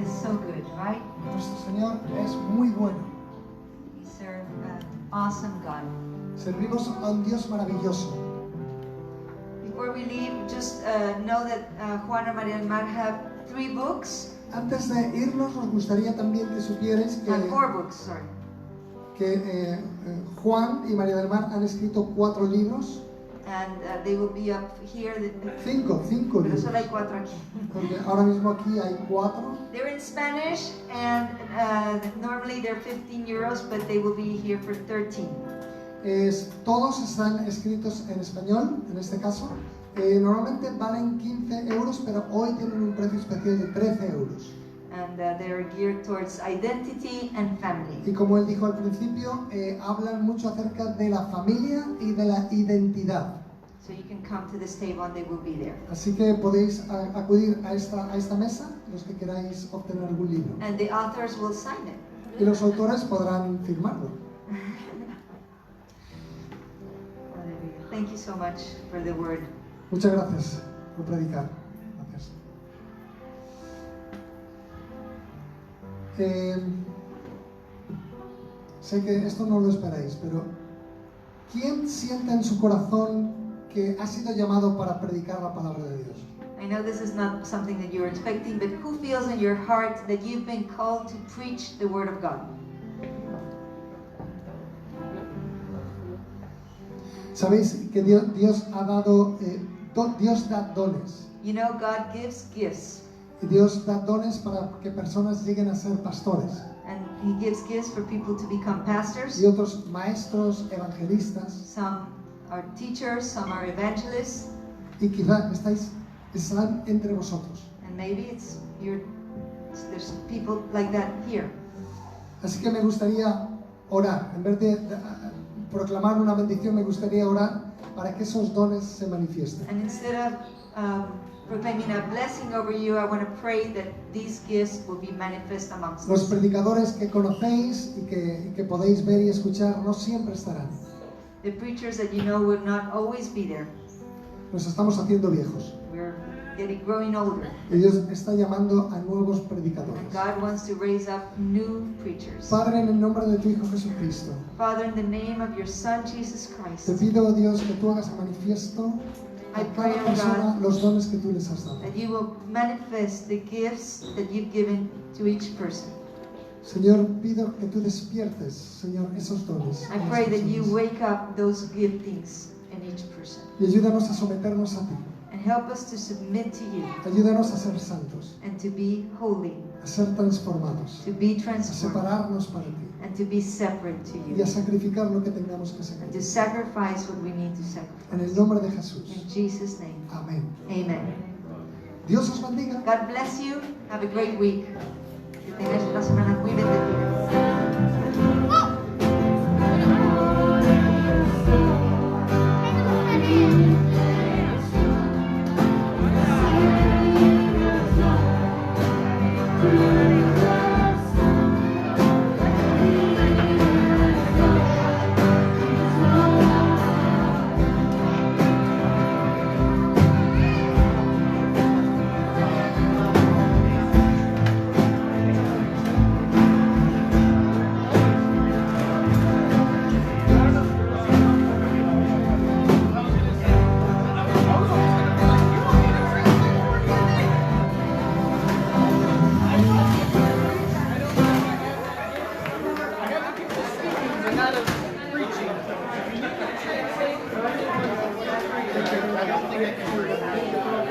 is so good, right? Nuestro Señor es muy bueno. We serve an awesome God. Servimos a un Dios maravilloso. Before we leave, just know that Juan and María del Mar have 3 books, Antes de irnos, nos gustaría también que supierais 4 books, sorry. que Juan y María del Mar han escrito 4 libros. And they will be up here. 5 Pero libros. solo hay 4 aquí. Porque ahora mismo aquí hay 4. They're in Spanish, and normally they're 15 euros, but they will be here for 13. Todos están escritos en español, en este caso. Normalmente valen 15 euros, pero hoy tienen un precio especial de 13 euros. And they're geared towards identity and family. Y como él dijo al principio, hablan mucho acerca de la familia y de la identidad. So you can come to this table and they will be there. Así que podéis acudir a esta mesa, los que queráis obtener algún libro. And the authors will sign it. Y los autores podrán firmarlo. Hallelujah. Thank you so much for the word. Muchas gracias por predicar. Gracias. Sé que esto no lo esperáis, pero ¿quién siente en su corazón que ha sido llamado para predicar la palabra de Dios? I know this is not something that you're expecting, but who feels in your heart that you've been called to preach the word of God? Sabéis que Dios ha dado, Dios da dones. You know, God gives gifts. Y Dios da dones para que personas lleguen a ser pastores. And He gives gifts for people to become pastors. Y otros maestros, evangelistas. Some are teachers, some are evangelists. Y quizá están entre vosotros. And maybe there's people like that here. Así que me gustaría orar. En vez de proclamar una bendición, me gustaría orar para que esos dones se manifiesten. And instead of proclaiming a blessing over you, I want to pray that these gifts will be manifest amongst Los us. predicadores que conocéis y que podéis ver y escuchar no siempre estarán. The preachers that you know will not always be there. Nos estamos haciendo viejos. We're growing older. Y Dios está llamando a nuevos And predicadores. God wants to raise up new preachers. Padre, en el nombre de tu Hijo Jesucristo, Father, in the name of your Son, Jesus te Christ, pido, Dios, que tú hagas manifiesto a cada persona los dones que tú les has dado. that you will manifest the gifts that you've given to each person. Señor, pido que tú despiertes, Señor, esos dones. I en las pray that you personas. wake up those giftings in each person. Y ayúdanos a someternos a ti. And help us to submit to you Ayúdanos a ser santos, and to be holy, a ser transformados, to be a transformed, separarnos para ti and to be separate to y you, a sacrificar lo que tengamos que and to sacrificar. sacrifice what we need to En el sacrifice. nombre de Jesús. In Jesus' name, Amén. amen. Dios os bendiga. God bless you. Have a great week. Que tengáis una semana muy bendecida. I don't think I can hear it.